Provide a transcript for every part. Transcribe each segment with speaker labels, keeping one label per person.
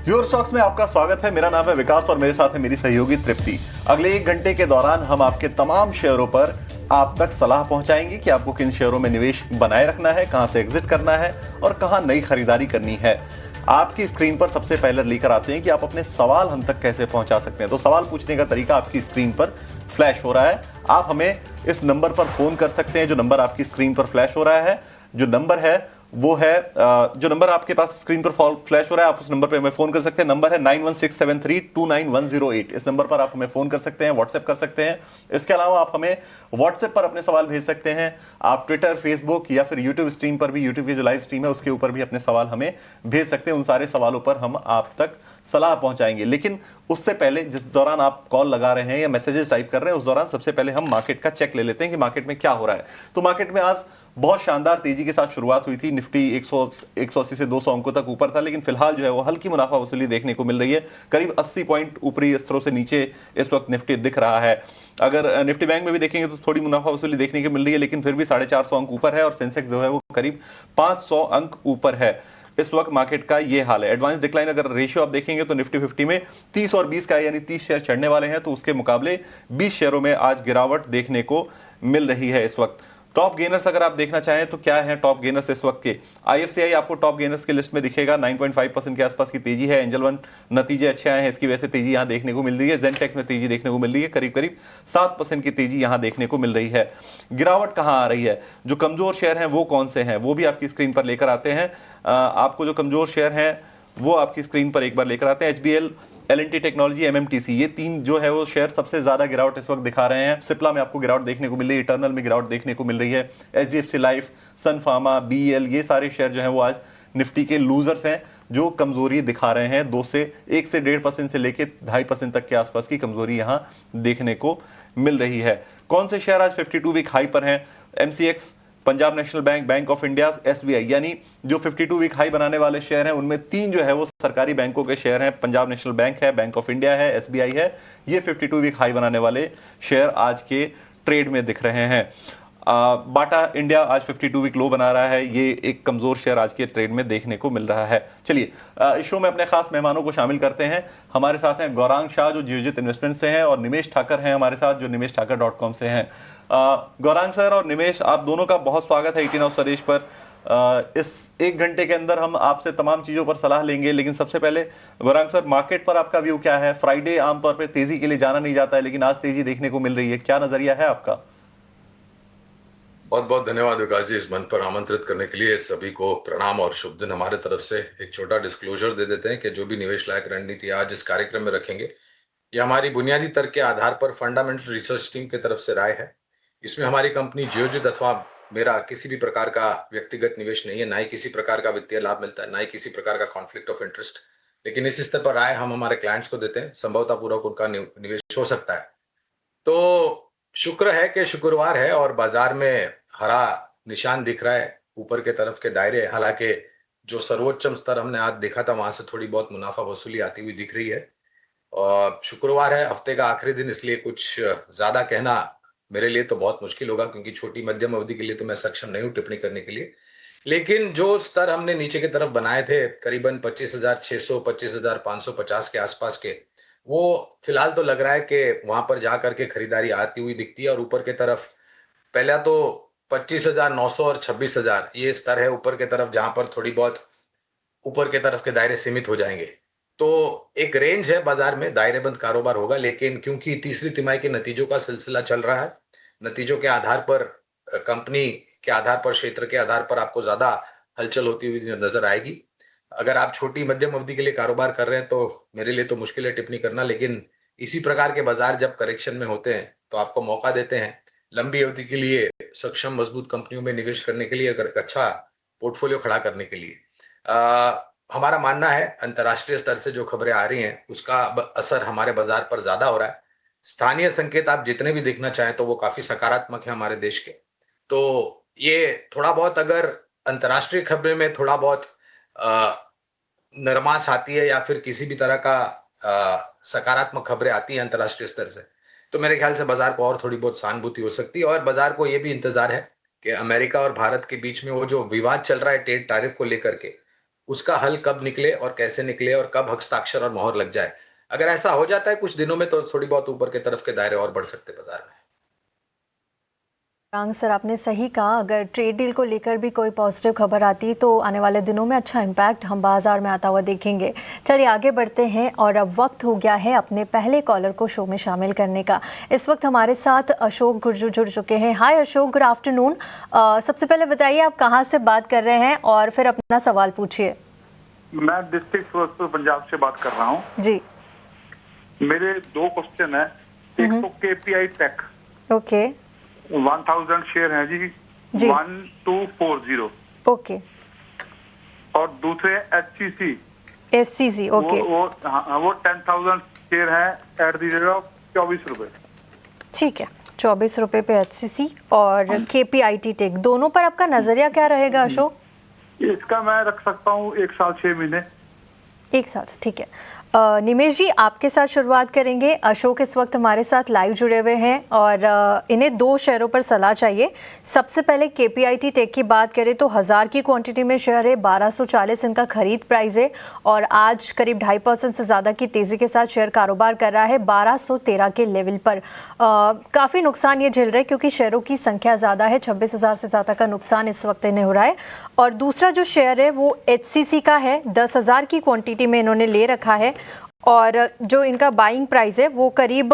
Speaker 1: Your stocks में आपका स्वागत है। मेरा नाम है विकास और मेरे साथ है मेरी सहयोगी तृप्ति। अगले 1 घंटे के दौरान हम आपके तमाम शेयरों पर आप तक सलाह पहुंचाएंगे कि आपको किन शेयरों में निवेश बनाए रखना है, कहां से एग्जिट करना है और कहां नई खरीदारी करनी है। आपकी स्क्रीन पर सबसे पहले लेकर आते हैं कि आप अपने सवाल हम तक कैसे पहुंचा सकते हैं। तो सवाल पूछने का तरीका आपकी स्क्रीन पर फ्लैश हो रहा है। आप हमें इस नंबर पर फोन कर सकते हैं जो नंबर आपकी स्क्रीन पर फ्लैश हो रहा है। जो नंबर है वो है जो नंबर आपके पास स्क्रीन पर फ्लैश हो रहा है, आप उस नंबर पे हमें फोन कर सकते हैं। नंबर है 9167329108। इस नंबर पर आप हमें फोन कर सकते हैं, व्हाट्सएप कर सकते हैं। इसके अलावा आप हमें व्हाट्सएप पर अपने सवाल भेज सकते हैं। आप ट्विटर, फेसबुक या फिर यूट्यूब स्ट्रीम पर भी, यूट्यूब की जो लाइव स्ट्रीम है उसके ऊपर भी अपने सवाल हमें भेज सकते हैं। उन सारे सवालों पर हम आप तक सलाह पहुंचाएंगे। लेकिन उससे पहले, जिस दौरान आप कॉल लगा रहे हैं या मैसेजेस टाइप कर रहे हैं, उस दौरान सबसे पहले हम मार्केट का चेक ले लेते हैं कि मार्केट में क्या हो रहा है। तो मार्केट में आज बहुत शानदार तेजी के साथ शुरुआत हुई थी। निफ्टी 180 से 200 अंकों तक ऊपर था, लेकिन फिलहाल जो है वो हल्की मुनाफा वसूली देखने को मिल रही है। करीब 80 पॉइंट ऊपरी स्तरों से नीचे इस वक्त निफ्टी दिख रहा है। अगर निफ्टी बैंक में भी देखेंगे तो थोड़ी मुनाफा वसूली देखने को मिल रही है, लेकिन फिर भी 450 अंक ऊपर है और सेंसेक्स जो है वो करीब 500 अंक ऊपर है। इस वक्त मार्केट का ये हाल है। एडवांस डिक्लाइन अगर रेशियो आप देखेंगे तो निफ्टी 50 में 30 और 20 का, यानी 30 शेयर चढ़ने वाले हैं, तो उसके मुकाबले 20 शेयरों में आज गिरावट देखने को मिल रही है इस वक्त। टॉप गेनर्स अगर आप देखना चाहें तो क्या है टॉप गेनर्स इस वक्त के। आईएफसीआई आपको टॉप गेनर्स की लिस्ट में दिखेगा। 9.5% के आसपास की तेजी है। एंजल वन नतीजे अच्छे आए हैं, इसकी वजह से तेजी यहां देखने को मिल रही है। जेनटेक में तेजी देखने को मिल रही है, करीब करीब 7% की तेजी यहां देखने को मिल रही है। गिरावट कहां आ रही है, जो कमजोर शेयर हैं वो कौन से हैं, वो भी आपकी स्क्रीन पर लेकर आते हैं। आपको जो कमजोर शेयर हैं वो आपकी स्क्रीन पर एक बार लेकर आते हैं। एचबीएल, एल&टी टेक्नोलॉजी, एमएमटीसी, ये तीन जो है वो शेयर सबसे ज्यादा गिरावट इस वक्त दिखा रहे हैं। सिप्ला में आपको गिरावट देखने को मिल रही है, इटर्नल में गिरावट देखने को मिल रही है। एचडीएफसी लाइफ, सन फार्मा, बीईएल, ये सारे शेयर जो है वो आज निफ्टी के लूजर्स हैं, जो कमजोरी दिखा रहे हैं। 1 से 1.5% से लेकर 2.5% तक के आसपास की कमजोरी यहां देखने को मिल रही है। कौन से शेयर आज 52 वीक हाई पर हैं? MCX, Punjab national bank, bank of India, SBI, यानी जो 52 वीक हाई बनाने वाले शेयर हैं उनमें 3 जो है वो सरकारी बैंकों के शेयर हैं। पंजाब नेशनल बैंक है, बैंक ऑफ इंडिया है, एसबीआई है। ये 52 वीक हाई बनाने वाले शेयर आज के ट्रेड में दिख रहे हैं। बाटा इंडिया आज 52 वीक लो बना रहा है। ये एक कमजोर शेयर आज के ट्रेड में देखने को मिल रहा है। चलिए इस शो में अपने खास मेहमानों को शामिल करते हैं। हमारे साथ हैं गौरांग शाह जो जियोजित इन्वेस्टमेंट से हैं, और निमेश ठाकर हैं हमारे साथ जो nimeshthakar.com से हैं। गौरांग सर और निमेश, आप दोनों का बहुत स्वागत है 18 स्वदेश पर। इस 1 घंटे के अंदर हम आपसे तमाम चीजों पर सलाह लेंगे, लेकिन सबसे पहले गौरांग सर, मार्केट पर आपका व्यू क्या है? फ्राइडे आमतौर पर तेजी के लिए जाना नहीं जाता है, लेकिन आज तेजी देखने को मिल रही है, क्या नजरिया है आपका?
Speaker 2: बहुत बहुत धन्यवाद विकास जी, इस मंच पर आमंत्रित करने के लिए। सभी को प्रणाम और शुभ दिन हमारे तरफ से। एक छोटा डिस्क्लोजर दे देते हैं कि जो भी निवेश लायक रणनीति आज इस कार्यक्रम में रखेंगे, ये हमारी बुनियादी तर्क के आधार पर फंडामेंटल रिसर्च टीम की तरफ से राय है। इसमें हमारी कंपनी जियोजित अथवा मेरा किसी भी प्रकार का व्यक्तिगत निवेश नहीं है, ना ही किसी प्रकार का वित्तीय लाभ मिलता है, ना ही किसी प्रकार का कॉन्फ्लिक्ट ऑफ इंटरेस्ट। लेकिन इस स्तर पर राय हम हमारे क्लाइंट्स को देते हैं, संभवतः पूर्वक उनका निवेश हो सकता है। तो शुक्र है कि शुक्रवार है और बाजार में हरा निशान दिख रहा है ऊपर के तरफ के दायरे। हालांकि जो सर्वोच्चम स्तर हमने आज देखा था वहां से थोड़ी बहुत मुनाफा वसूली आती हुई दिख रही है। और शुक्रवार है, हफ्ते का आखिरी दिन, इसलिए कुछ ज्यादा कहना मेरे लिए तो बहुत मुश्किल होगा, क्योंकि छोटी मध्यम अवधि के लिए तो मैं सक्षम नहीं हूं टिप्पणी करने के लिए। लेकिन जो स्तर हमने नीचे की तरफ बनाए थे, करीबन 25,600, 25,550 के आसपास के, वो फिलहाल तो लग रहा है कि वहां पर जाकर के खरीदारी आती हुई दिखती है। और ऊपर की तरफ पहला तो 25,900 और 26,000 ये स्तर है ऊपर की तरफ, जहां पर थोड़ी बहुत ऊपर के तरफ के दायरे सीमित हो जाएंगे। तो एक रेंज है बाजार में, दायरेबंद कारोबार होगा। लेकिन क्योंकि तीसरी तिमाही के नतीजों का सिलसिला चल रहा है, नतीजों के आधार पर, कंपनी के आधार पर, क्षेत्र के आधार पर आपको ज्यादा हलचल होती हुई नजर आएगी। अगर आप छोटी मध्यम अवधि के लिए कारोबार कर रहे हैं तो मेरे लिए तो मुश्किल है टिप्पणी करना। लेकिन इसी प्रकार के बाजार जब करेक्शन में होते हैं तो आपको मौका देते हैं लंबी अवधि के लिए सक्षम मजबूत कंपनियों में निवेश करने के लिए, अगर एक अच्छा पोर्टफोलियो खड़ा करने के लिए। हमारा मानना है अंतर्राष्ट्रीय स्तर से जो खबरें आ रही हैं उसका असर हमारे बाजार पर ज्यादा हो रहा है। स्थानीय संकेत आप जितने भी देखना चाहें तो वो काफी सकारात्मक है हमारे देश के। तो ये थोड़ा बहुत अगर अंतर्राष्ट्रीय खबरें में थोड़ा बहुत अ, नरमाश आती है या फिर किसी भी तरह का सकारात्मक खबरें आती हैं अंतर्राष्ट्रीय स्तर से, तो मेरे ख्याल से बाजार को और थोड़ी बहुत सहानुभूति हो सकती है। और बाजार को ये भी इंतजार है कि अमेरिका और भारत के बीच में वो जो विवाद चल रहा है ट्रेड टैरिफ को लेकर के, उसका हल कब निकले और कैसे निकले और कब हस्ताक्षर और मोहर लग जाए। अगर ऐसा हो जाता है कुछ दिनों में तो थोड़ी बहुत ऊपर की तरफ के दायरे और बढ़ सकते बाजार में।
Speaker 3: रांग सर, आपने सही कहा, अगर ट्रेड डील को लेकर भी कोई पॉजिटिव खबर आती तो आने वाले दिनों में अच्छा इम्पैक्ट हम बाजार में आता हुआ देखेंगे। चलिए आगे बढ़ते हैं और अब वक्त हो गया है अपने पहले कॉलर को शो में शामिल करने का। इस वक्त हमारे साथ अशोक गुर्जर जुड़ चुके हैं। हाय अशोक, गुड आफ्टरनून। सबसे पहले बताइए आप कहाँ से बात कर रहे हैं और फिर अपना सवाल पूछिए।
Speaker 4: मैं डिस्ट्रिक्ट फिरोजपुर पंजाब से बात कर रहा हूँ
Speaker 3: जी।
Speaker 4: मेरे दो क्वेश्चन है। एक तो केपीआई टेक,
Speaker 3: ओके
Speaker 4: 1000 शेयर है जी, 1240।
Speaker 3: ओके।
Speaker 4: और दूसरे एचसीसी,
Speaker 3: एससीसी, ओके।
Speaker 4: वो 10,000 शेयर है एट द रेट ऑफ 24 रुपए।
Speaker 3: ठीक है, 24 रुपए पे एचसीसी और केपीआईटी टेक, दोनों पर आपका नजरिया क्या रहेगा अशोक?
Speaker 4: इसका मैं रख सकता हूँ 1 साल 6 महीने।
Speaker 3: एक साथ, ठीक है। निमेश जी, आपके साथ शुरुआत करेंगे। अशोक इस वक्त हमारे साथ लाइव जुड़े हुए हैं और इन्हें 2 शेयरों पर सलाह चाहिए। सबसे पहले केपीआईटी टेक की बात करें तो 1000 की क्वांटिटी में शेयर है, 1240 इनका खरीद प्राइस है और आज करीब 2.5% से ज़्यादा की तेज़ी के साथ शेयर कारोबार कर रहा है 1213 के लेवल पर। काफ़ी नुकसान ये झेल रहे हैं क्योंकि शेयरों की संख्या ज़्यादा है, 26,000 से ज़्यादा का नुकसान इस वक्त इन्हें हो रहा है। और दूसरा जो शेयर है वो एचसीसी का है, 10,000 की क्वांटिटी में इन्होंने ले रखा है और जो इनका बाइंग प्राइस है वो करीब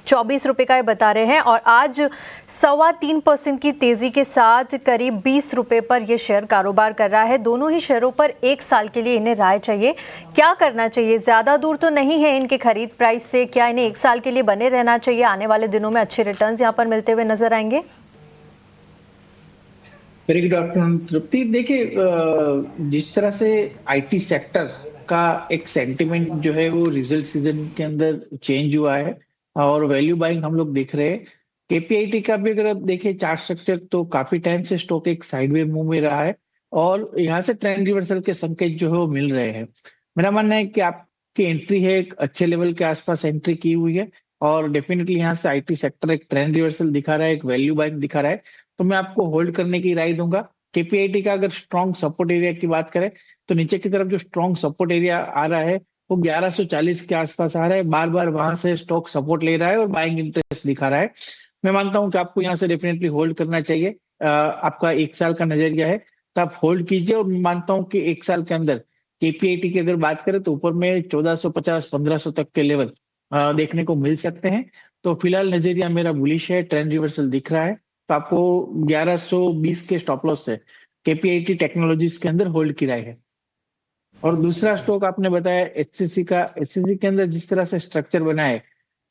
Speaker 3: 24 रुपये का बता रहे हैं और आज 3.25% की तेज़ी के साथ करीब 20 रुपये पर यह शेयर कारोबार कर रहा है। दोनों ही शेयरों पर 1 साल के लिए इन्हें राय चाहिए, क्या करना चाहिए? ज़्यादा दूर तो नहीं है इनके खरीद प्राइस से, क्या इन्हें 1 साल के लिए बने रहना चाहिए? आने वाले दिनों में अच्छे रिटर्न्स यहाँ पर मिलते हुए नजर आएंगे।
Speaker 5: वेरी गुड आफ्टरनून तृप्ति। देखिए, जिस तरह से आईटी सेक्टर का एक सेंटिमेंट जो है वो रिजल्ट सीजन के अंदर चेंज हुआ है और वैल्यू बाइंग हम लोग देख रहे हैं। केपीआईटी का भी अगर आप देखें चार्ट स्ट्रक्चर तो काफी टाइम से स्टॉक एक साइडवे मूव में रहा है और यहाँ से ट्रेंड रिवर्सल के संकेत जो है वो मिल रहे हैं। मेरा मानना है कि आपकी एंट्री है एक अच्छे लेवल के आसपास एंट्री की हुई है और डेफिनेटली यहाँ से आईटी सेक्टर एक ट्रेंड रिवर्सल दिखा रहा है, एक वैल्यू बाइंग दिखा रहा है, तो मैं आपको होल्ड करने की राय दूंगा। केपीआईटी का अगर स्ट्रॉन्ग सपोर्ट एरिया की बात करें तो नीचे की तरफ जो स्ट्रॉन्ग सपोर्ट एरिया आ रहा है वो 1140 के आसपास आ रहा है, बार बार वहां से स्टॉक सपोर्ट ले रहा है और बाइंग इंटरेस्ट दिखा रहा है। मैं मानता हूं कि आपको यहाँ से डेफिनेटली होल्ड करना चाहिए। आपका 1 साल का नजरिया है तो आप होल्ड कीजिए और मैं मानता हूं कि 1 साल के अंदर केपीआईटी की अगर बात करें तो ऊपर में 1450-1500 तक के लेवल देखने को मिल सकते हैं। तो फिलहाल नजरिया मेरा बुलिश है, ट्रेंड रिवर्सल दिख रहा है, तो आपको 1120 के स्टॉप लॉस से केपीआईटी टेक्नोलॉजीज के अंदर होल्ड की राय है। और दूसरा स्टॉक आपने बताया एचसीसी का। एचसीसी के अंदर जिस तरह से स्ट्रक्चर बना है,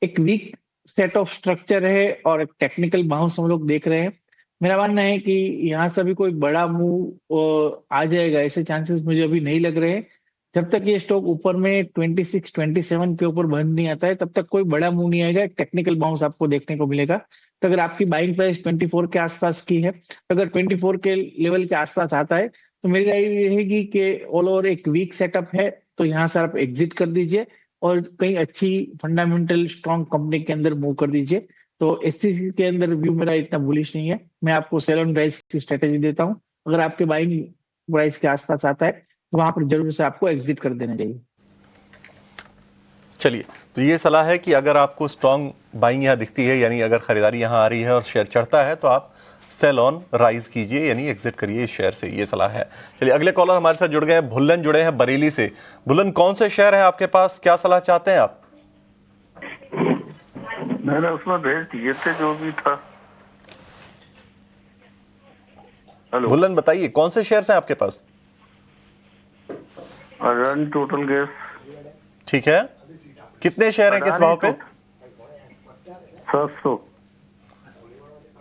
Speaker 5: एक वीक सेट ऑफ स्ट्रक्चर है और एक टेक्निकल बाउंस हम लोग देख रहे हैं। मेरा मानना है कि यहाँ से अभी कोई बड़ा मूव आ जाएगा ऐसे चांसेस मुझे अभी नहीं लग रहे हैं। जब तक ये स्टॉक ऊपर में 26, 27 के ऊपर बंद नहीं आता है तब तक कोई बड़ा मूव नहीं आएगा, एक टेक्निकल बाउंस आपको देखने को मिलेगा। तो अगर आपकी बाइंग प्राइस 24 के आसपास की है, अगर 24 के लेवल के आसपास आता है तो मेरी राय ये रहेगी कि ऑल ओवर एक वीक सेटअप है तो यहाँ से आप एग्जिट कर दीजिए और कहीं अच्छी फंडामेंटल स्ट्रॉन्ग कंपनी के अंदर मूव कर दीजिए। तो एचसीसी के अंदर व्यू मेरा इतना बुलिश नहीं है, मैं आपको सेल ऑन राइज की स्ट्रेटेजी देता हूँ। अगर आपके बाइंग प्राइस के आसपास आता है तो वहां पर जरूर से आपको एग्जिट कर देना चाहिए।
Speaker 1: चलिए, तो ये सलाह है कि अगर आपको स्ट्रॉन्ग बाइंग यहाँ दिखती है, यानी अगर खरीदारी यहाँ आ रही है और शेयर चढ़ता है तो आप सेल ऑन राइज कीजिए, यानी एग्जिट करिए इस शेयर से, ये सलाह है। चलिए अगले कॉलर हमारे साथ जुड़ गए हैं, भुल्लन जुड़े हैं बरेली से। भुल्लन, कौन से शेयर है आपके पास, क्या सलाह चाहते हैं आप?
Speaker 4: मैंने उसमें भेज दिए थे जो भी था। हेलो
Speaker 1: भुल्लन, बताइए कौन से शेयर हैं आपके पास?
Speaker 4: Adani total gas.
Speaker 1: ठीक है, कितने शेयर हैं, किस भाव पे?
Speaker 4: 700।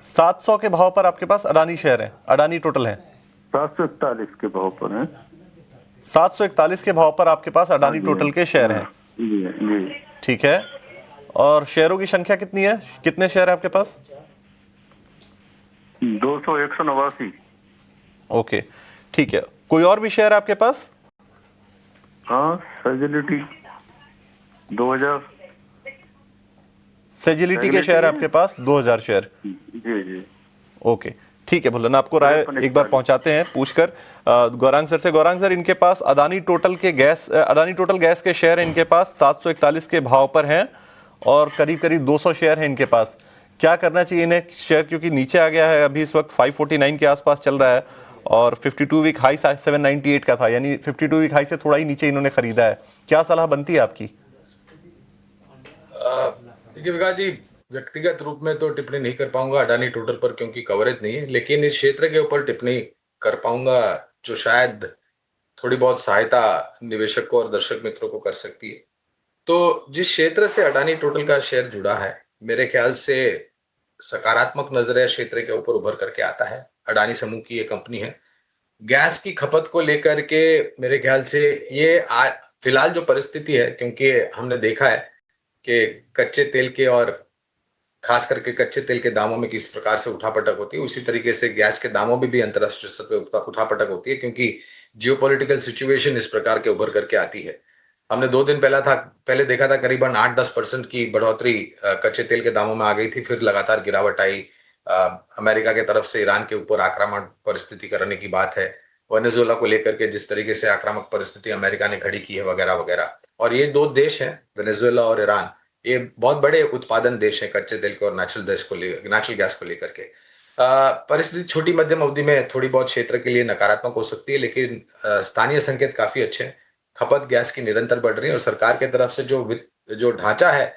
Speaker 1: 700 के भाव पर आपके पास अडानी शेयर है, अडानी टोटल है
Speaker 4: 741 के भाव पर है।
Speaker 1: 741 के भाव पर आपके पास अडानी टोटल के शेयर हैं।
Speaker 4: जी।
Speaker 1: ठीक है, और शेयरों की संख्या कितनी है, कितने शेयर है आपके पास?
Speaker 4: 200, 189।
Speaker 1: ओके, ठीक है। कोई और भी शेयर है आपके पास?
Speaker 4: हाँ, सेजिलिटी 2000।
Speaker 1: सेजिलिटी के शेयर है आपके पास 2000 शेयर।
Speaker 4: जी।
Speaker 1: ओके, ठीक है भुल्लन, आपको राय एक बार पहुंचाते हैं पूछकर गौरांग सर से। गौरांग सर, इनके पास अडानी टोटल गैस के शेयर इनके पास 741 के भाव पर हैं और करीब करीब 200 शेयर हैं इनके पास। क्या करना चाहिए इन्हें शेयर, क्योंकि नीचे आ गया है, अभी इस वक्त 549 के आसपास चल रहा है और 52 वीक हाई 798 का था, यानी 52 वीक हाई से थोड़ा ही नीचे इन्होंने खरीदा है। क्या सलाह बनती है आपकी?
Speaker 2: देखिए विकास जी, व्यक्तिगत रूप में तो टिप्पणी नहीं कर पाऊंगा अडानी टोटल पर, क्योंकि कवरेज नहीं है, लेकिन इस क्षेत्र के ऊपर टिप्पणी कर पाऊंगा जो शायद थोड़ी बहुत सहायता निवेशकों और दर्शक मित्रों को कर सकती है। तो जिस क्षेत्र से अडानी टोटल का शेयर जुड़ा है, मेरे ख्याल से सकारात्मक नजरिया क्षेत्र के ऊपर उभर करके आता है। अडानी समूह की ये कंपनी है। गैस की खपत को लेकर के मेरे ख्याल से ये फिलहाल जो परिस्थिति है, क्योंकि हमने देखा है कि कच्चे तेल के और खास करके कच्चे तेल के दामों में किस प्रकार से उठापटक होती है, उसी तरीके से गैस के दामों में भी अंतरराष्ट्रीय स्तर पर उठापटक होती है, क्योंकि जियोपॉलिटिकल सिचुएशन इस प्रकार के उभर करके आती है। हमने 2 दिन पहले देखा था करीबन 8-10% की बढ़ोतरी कच्चे तेल के दामों में आ गई थी, फिर लगातार गिरावट आई। अमेरिका के तरफ से ईरान के ऊपर आक्रामक परिस्थिति करने की बात है, वेनेजुएला को लेकर के जिस तरीके से आक्रामक परिस्थिति अमेरिका ने खड़ी की है वगैरह वगैरह। और ये 2 देश हैं, वेनेजुएला और ईरान, ये बहुत बड़े उत्पादन देश हैं कच्चे तेल के और नेचुरल गैस को लेकर के। परिस्थिति छोटी मध्यम अवधि में थोड़ी बहुत क्षेत्र के लिए नकारात्मक हो सकती है, लेकिन स्थानीय संकेत काफी अच्छे हैं। खपत गैस की निरंतर बढ़ रही है और सरकार के तरफ से जो ढांचा है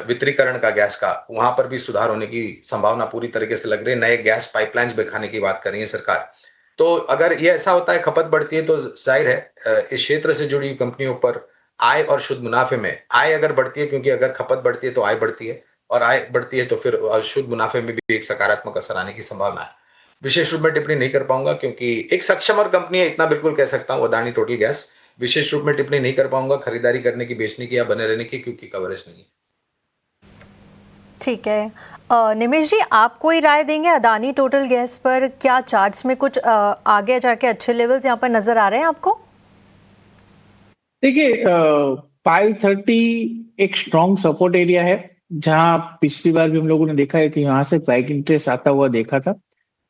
Speaker 2: वितरीकरण का गैस का, वहां पर भी सुधार होने की संभावना पूरी तरीके से लग रही है। नए गैस पाइपलाइंस बिछाने की बात कर रही है सरकार। तो अगर ये ऐसा होता है, खपत बढ़ती है, तो जाहिर है इस क्षेत्र से जुड़ी कंपनियों पर आय और शुद्ध मुनाफे में आय अगर बढ़ती है, क्योंकि अगर खपत बढ़ती है तो आय बढ़ती है और आय बढ़ती है तो फिर शुद्ध मुनाफे में भी एक सकारात्मक असर आने की संभावना है। विशेष रूप में टिप्पणी नहीं कर पाऊंगा, क्योंकि एक सक्षम और कंपनी है, इतना बिल्कुल कह सकता हूं अडानी टोटल गैस। विशेष रूप में टिप्पणी नहीं कर पाऊंगा खरीदारी करने की, बेचने की या बने रहने की, क्योंकि कवरेज नहीं है।
Speaker 3: ठीक है। निमेश जी, आप कोई राय देंगे अडानी टोटल गैस पर? क्या चार्ट्स में कुछ आगे जाके अच्छे लेवल्स यहाँ पर नजर आ रहे हैं आपको?
Speaker 5: देखिए 530 एक स्ट्रॉन्ग सपोर्ट एरिया है, जहां पिछली बार भी हम लोगों ने देखा है कि यहाँ से बाइक इंटरेस्ट आता हुआ देखा था।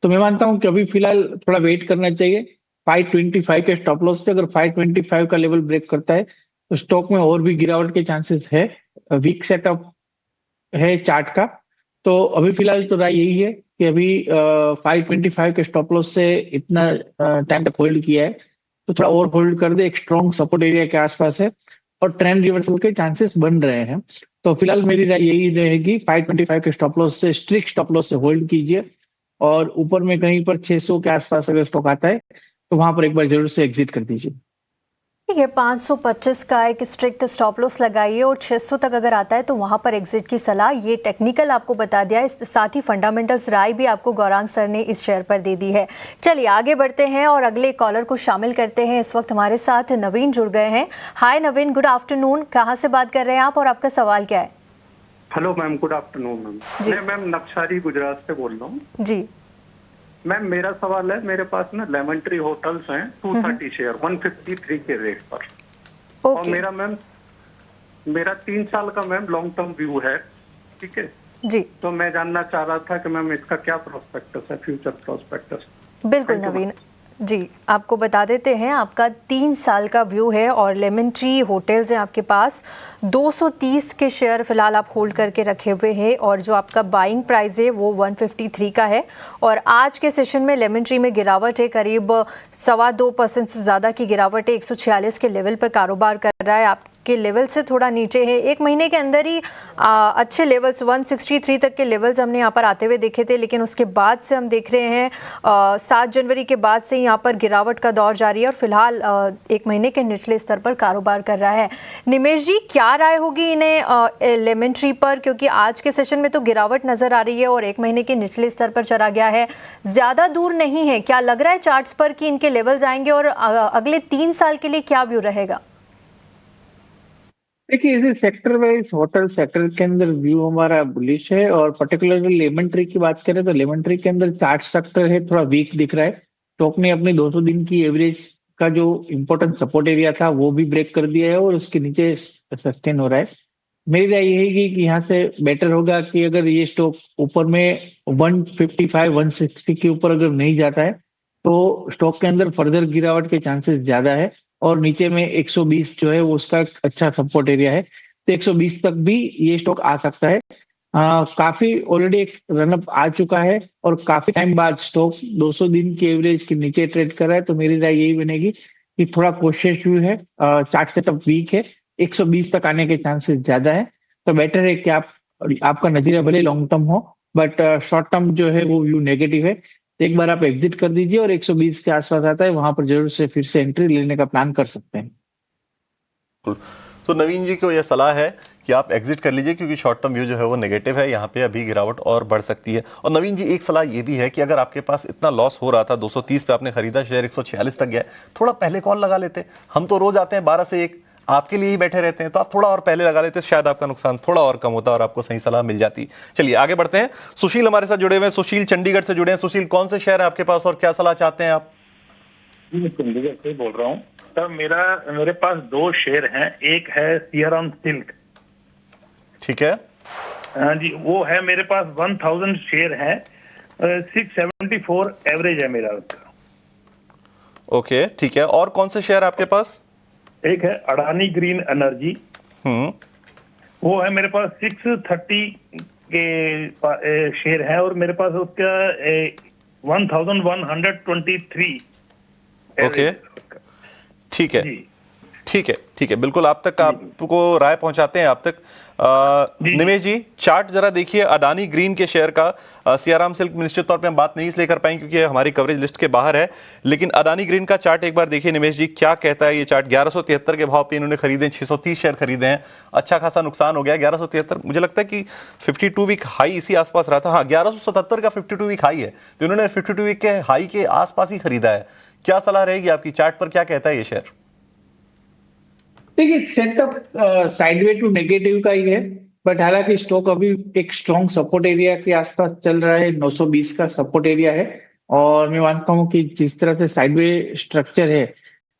Speaker 5: तो मैं मानता हूं कि अभी फिलहाल थोड़ा वेट करना चाहिए। 525 के स्टॉप लॉस से अगर 525 का लेवल ब्रेक करता है तो स्टॉक में और भी गिरावट के चांसेस है। वीक सेटअप है चार्ट का। तो अभी फिलहाल तो राय यही है कि अभी 525 के स्टॉप लॉस से इतना टाइम तक होल्ड किया है, तो थोड़ा और होल्ड कर दे। एक स्ट्रॉन्ग सपोर्ट एरिया के आसपास है और ट्रेंड रिवर्सल के चांसेस बन रहे हैं। तो फिलहाल मेरी राय यही रहेगी, 525 के स्टॉप लॉस से, स्ट्रिक्ट स्टॉप लॉस से होल्ड कीजिए और ऊपर में कहीं पर 600 के आसपास अगर स्टॉक आता है तो वहां पर एक बार जरूर से एग्जिट कर दीजिए।
Speaker 3: ठीक है, 525 का एक स्ट्रिक्ट स्टॉप लॉस लगाइए और 600 तक अगर आता है तो वहां पर एग्जिट की सलाह। ये टेक्निकल आपको बता दिया है, साथ ही फंडामेंटल्स राय भी आपको गौरांग सर ने इस शेयर पर दे दी है। चलिए आगे बढ़ते हैं और अगले कॉलर को शामिल करते हैं। इस वक्त हमारे साथ नवीन जुड़ गए हैं। हाय नवीन, गुड आफ्टरनून। कहाँ से बात कर रहे हैं आप और आपका सवाल क्या है?
Speaker 4: Hello ma'am, good afternoon ma'am. मैं मैम नक्शारी गुजरात से बोल रहा हूँ
Speaker 3: जी
Speaker 4: मैम। मेरा सवाल है, मेरे पास ना लेमन ट्री होटल्स हैं 230 शेयर 153 के रेट पर। और मेरा 3 साल का मैम लॉन्ग टर्म व्यू है, ठीक है जी। तो मैं जानना चाह रहा था कि मैम इसका क्या प्रोस्पेक्टस है, फ्यूचर प्रोस्पेक्टस?
Speaker 3: बिल्कुल नवीन जी, आपको बता देते हैं। आपका 3 साल का व्यू है और लेमन ट्री होटल्स हैं आपके पास। 230 के शेयर फिलहाल आप होल्ड करके रखे हुए हैं और जो आपका बाइंग प्राइस है वो 153 का है। और आज के सेशन में लेमन ट्री में गिरावट है, करीब 2.25% से ज़्यादा की गिरावट है। 146 के लेवल पर कारोबार कर रहा है, आपके लेवल से थोड़ा नीचे है। एक महीने के अंदर ही अच्छे लेवल्स 163 तक के लेवल्स हमने यहाँ पर आते हुए देखे थे, लेकिन उसके बाद से हम देख रहे हैं 7 जनवरी के बाद से यहाँ पर गिरावट का दौर जारी है और फिलहाल एक महीने के निचले स्तर पर कारोबार कर रहा है। निमेश जी, क्या राय होगी इन्हें लेमन ट्री पर, क्योंकि आज के सेशन में तो गिरावट नजर आ रही है और एक महीने के निचले स्तर पर चला गया है, ज्यादा दूर नहीं है। क्या लग रहा है चार्ट्स पर कि इनके लेवल्स आएंगे और अगले 3 साल के लिए क्या व्यू रहेगा?
Speaker 5: देखिए, इसी सेक्टर वाइज होटल सेक्टर के अंदर व्यू हमारा बुलिश है और पर्टिकुलरली लेमन ट्री की बात करें तो लेमन ट्री के अंदर चार्ट स्ट्रक्चर है थोड़ा वीक दिख रहा है। स्टॉक ने अपने 200 दिन की एवरेज का जो इम्पोर्टेंट सपोर्ट एरिया था वो भी ब्रेक कर दिया है और उसके नीचे सस्टेन हो रहा है। मेरी राय यही कि यहाँ से बेटर होगा कि अगर ये स्टॉक ऊपर में 155 160 के ऊपर अगर नहीं जाता है तो स्टॉक के अंदर फर्दर गिरावट के चांसेस ज्यादा है, और नीचे में 120 जो है वो उसका अच्छा सपोर्ट एरिया है, तो 120 तक भी ये स्टॉक आ सकता है। काफी ऑलरेडी एक रनअप आ चुका है और काफी टाइम बाद स्टॉक 200 दिन के एवरेज के नीचे ट्रेड कर रहा है, तो मेरी राय यही बनेगी कि थोड़ा कोशिश व्यू है, चार्ट सेटअप वीक है, 120 तक आने के चांसेस ज्यादा है, तो बेटर है कि आपका नजरिया भले लॉन्ग टर्म हो बट शॉर्ट टर्म जो है वो व्यू नेगेटिव है, तो एक बार आप एग्जिट कर दीजिए और 120 के आसपास आता है वहां पर जरूर से फिर से एंट्री लेने का प्लान कर सकते हैं।
Speaker 1: तो नवीन जी को यह सलाह है कि आप एग्जिट कर लीजिए क्योंकि शॉर्ट टर्म व्यू जो है वो नेगेटिव है, यहाँ पे अभी गिरावट और बढ़ सकती है। और नवीन जी एक सलाह ये भी है कि अगर आपके पास इतना लॉस हो रहा था, 230 पे आपने खरीदा, शेयर 146 तक गया, थोड़ा पहले कॉल लगा लेते। हम तो रोज आते हैं 12 से 1 आपके लिए ही बैठे रहते हैं, तो आप थोड़ा और पहले लगा लेते, शायद आपका नुकसान थोड़ा और कम होता और आपको सही सलाह मिल जाती। चलिए आगे बढ़ते हैं। सुशील हमारे साथ जुड़े हुए हैं, सुशील चंडीगढ़ से जुड़े हैं। सुशील, कौन से शेयर है आपके पास और क्या सलाह चाहते हैं आप?
Speaker 6: चंडीगढ़ से बोल रहा हूँ सर। मेरे पास 2 शेयर हैं, एक है सियाराम सिल्क।
Speaker 1: ठीक है।
Speaker 6: हाँ जी, वो है मेरे पास 1000 शेयर है, 674 एवरेज है मेरा उसका।
Speaker 1: ओके ठीक है, और कौन से शेयर आपके पास?
Speaker 6: एक है अडानी ग्रीन एनर्जी, वो है मेरे पास 630 के शेयर है और मेरे पास उसका 1123।
Speaker 1: ओके ठीक है ठीक है ठीक है, बिल्कुल आप तक आपको राय पहुंचाते हैं आप तक। निमेश जी चार्ट जरा देखिए अडानी ग्रीन के शेयर का। सियाराम सिल्क निश्चित तौर पे हम बात नहीं इसलिए कर पाएंगे क्योंकि हमारी कवरेज लिस्ट के बाहर है, लेकिन अडानी ग्रीन का चार्ट एक बार देखिए निमेश जी, क्या कहता है ये चार्ट। 1173 के भाव पे इन्होंने खरीदे, 630 शेयर खरीदे हैं, अच्छा खासा नुकसान हो गया। 1173 मुझे लगता है कि 52 वीक हाई इसी आसपास रहा था। हाँ 1177 का 52 वीक हाई है, तो इन्होंने 52 वीक के हाई के आसपास ही खरीदा है। क्या सलाह रहेगी आपकी, चार्ट पर क्या कहता है ये शेयर?
Speaker 5: देखिए सेटअप साइडवे टू नेगेटिव का ही है, बट हालांकि स्टॉक अभी एक स्ट्रॉन्ग सपोर्ट एरिया के आसपास चल रहा है, 920 का सपोर्ट एरिया है, और मैं मानता हूं कि जिस तरह से साइडवे स्ट्रक्चर है,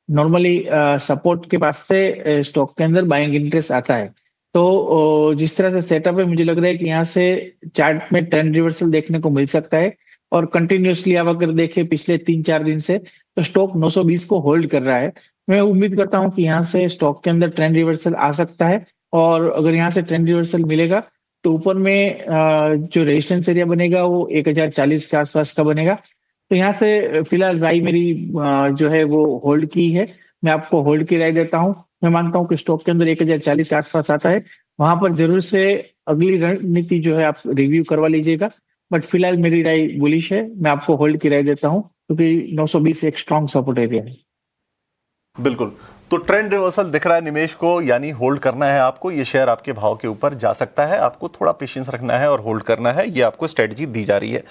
Speaker 5: नॉर्मली सपोर्ट के पास से स्टॉक के अंदर बाइंग इंटरेस्ट आता है, तो जिस तरह से सेटअप है मुझे लग रहा है कि यहाँ से चार्ट में ट्रेंड रिवर्सल देखने को मिल सकता है, और कंटिन्यूअसली आप अगर देखें पिछले 3-4 दिन से तो स्टॉक 920 को होल्ड कर रहा है। मैं उम्मीद करता हूं कि यहाँ से स्टॉक के अंदर ट्रेंड रिवर्सल आ सकता है, और अगर यहाँ से ट्रेंड रिवर्सल मिलेगा तो ऊपर में जो रेजिस्टेंस एरिया बनेगा वो 1040 के आसपास का बनेगा। तो यहाँ से फिलहाल राय मेरी जो है वो होल्ड की है, मैं आपको होल्ड की राय देता हूँ। मैं मानता हूँ कि स्टॉक के अंदर 1040 के आसपास आता है, वहां पर जरूर से अगली रणनीति जो है आप रिव्यू करवा लीजिएगा, बट फिलहाल मेरी राय बुलिश है, मैं आपको होल्ड की राय देता हूँ क्योंकि 920 एक स्ट्रॉन्ग सपोर्ट एरिया है।
Speaker 1: बिल्कुल, तो ट्रेंड रिवर्सल दिख रहा है निमेश को, यानी होल्ड करना है आपको। ये शेयर आपके भाव के ऊपर जा सकता है, आपको थोड़ा पेशेंस रखना है और होल्ड करना है, ये आपको स्ट्रेटजी दी जा रही है।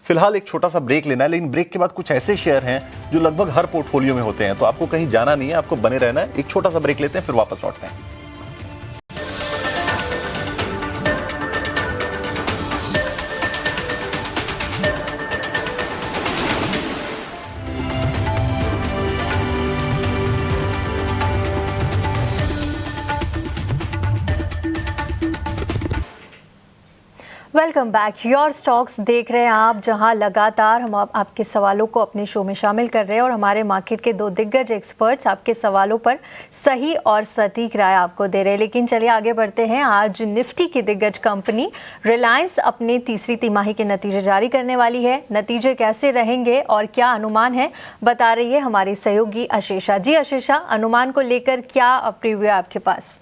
Speaker 1: फिलहाल एक छोटा सा ब्रेक लेना है, लेकिन ब्रेक के बाद कुछ ऐसे शेयर हैं जो लगभग हर पोर्टफोलियो में होते हैं, तो आपको कहीं जाना नहीं है, आपको बने रहना है। एक छोटा सा ब्रेक लेते हैं, फिर वापस लौटते हैं।
Speaker 3: Welcome back. योर स्टॉक्स देख रहे हैं आप, जहां लगातार हम आपके सवालों को अपने शो में शामिल कर रहे हैं और हमारे मार्केट के 2 दिग्गज एक्सपर्ट्स आपके सवालों पर सही और सटीक राय आपको दे रहे हैं। लेकिन चलिए आगे बढ़ते हैं। आज निफ्टी की दिग्गज कंपनी रिलायंस अपने तीसरी तिमाही के नतीजे जारी करने वाली है। नतीजे कैसे रहेंगे और क्या अनुमान है, बता रही है हमारी सहयोगी अशेषा जी। अशेषा, अनुमान को लेकर क्या प्रीव्यू है आपके पास?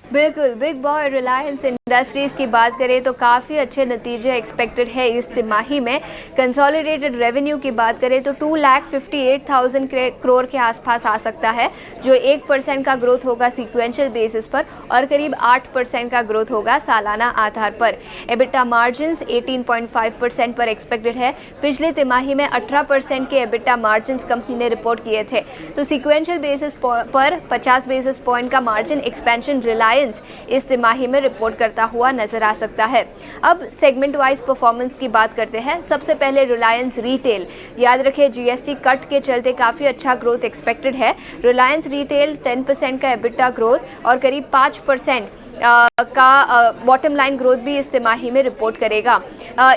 Speaker 7: बिल्कुल, बिग बॉय रिलायंस इंडस्ट्रीज़ की बात करें तो काफ़ी अच्छे नतीजे एक्सपेक्टेड है इस तिमाही में। कंसोलिडेटेड रेवेन्यू की बात करें तो 2,58,000 करोड़ के आसपास आ सकता है, जो 1% का ग्रोथ होगा सीक्वेंशियल बेसिस पर और करीब 8% का ग्रोथ होगा सालाना आधार पर। एबिटा मार्जिन्स 18.5% पर एक्सपेक्टेड है। पिछले तिमाही में 18% के एबिटा मार्जिन्स कंपनी ने रिपोर्ट किए थे, तो सीक्वेंशियल बेसिस पर 50 बेसिस पॉइंट का मार्जिन एक्सपेंशन रिलायंस रिलायंस इस तिमाही में रिपोर्ट करता हुआ नजर आ सकता है। अब सेगमेंट वाइज परफॉर्मेंस की बात करते हैं। सबसे पहले रिलायंस रिटेल, याद रखिए जीएसटी कट के चलते काफ़ी अच्छा ग्रोथ एक्सपेक्टेड है। रिलायंस रिटेल 10% का एबिटा ग्रोथ और करीब 5% का बॉटम लाइन ग्रोथ भी इस तिमाही में रिपोर्ट करेगा।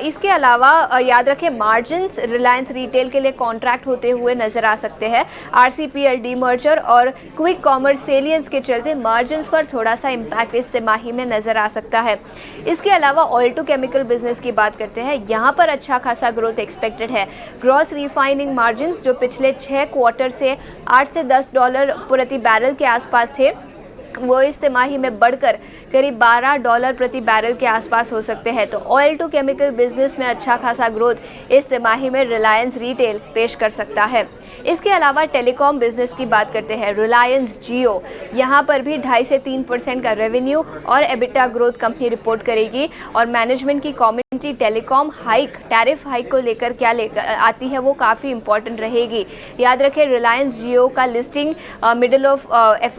Speaker 7: इसके अलावा याद रखें मार्जिन्स रिलायंस रिटेल के लिए कॉन्ट्रैक्ट होते हुए नजर आ सकते हैं। आरसीपीएल डीमर्जर और क्विक कॉमर्स सेलियंस के चलते मार्जिन्स पर थोड़ा सा इम्पैक्ट इस तिमाही में नजर आ सकता है। इसके अलावा ऑयल टू केमिकल बिजनेस की बात करते हैं, यहाँ पर अच्छा खासा ग्रोथ एक्सपेक्टेड है। ग्रॉस रिफाइनिंग मार्जिन्स जो पिछले 6 क्वार्टर से $8 से $10 प्रति बैरल के आसपास थे, वो इस तिमाही में बढ़कर करीब $12 प्रति बैरल के आसपास हो सकते हैं। तो ऑयल टू केमिकल बिजनेस में अच्छा खासा ग्रोथ इस तिमाही में रिलायंस रिटेल पेश कर सकता है। इसके अलावा टेलीकॉम बिजनेस की बात करते हैं, रिलायंस जियो, यहाँ पर भी 2.5 से 3% का रेवेन्यू और एबिटा ग्रोथ कंपनी रिपोर्ट करेगी। और मैनेजमेंट की commentary telecom hike, tariff hike को लेकर क्या आती है वो काफ़ी इंपॉर्टेंट रहेगी। याद रखें रिलायंस जियो का लिस्टिंग मिडल ऑफ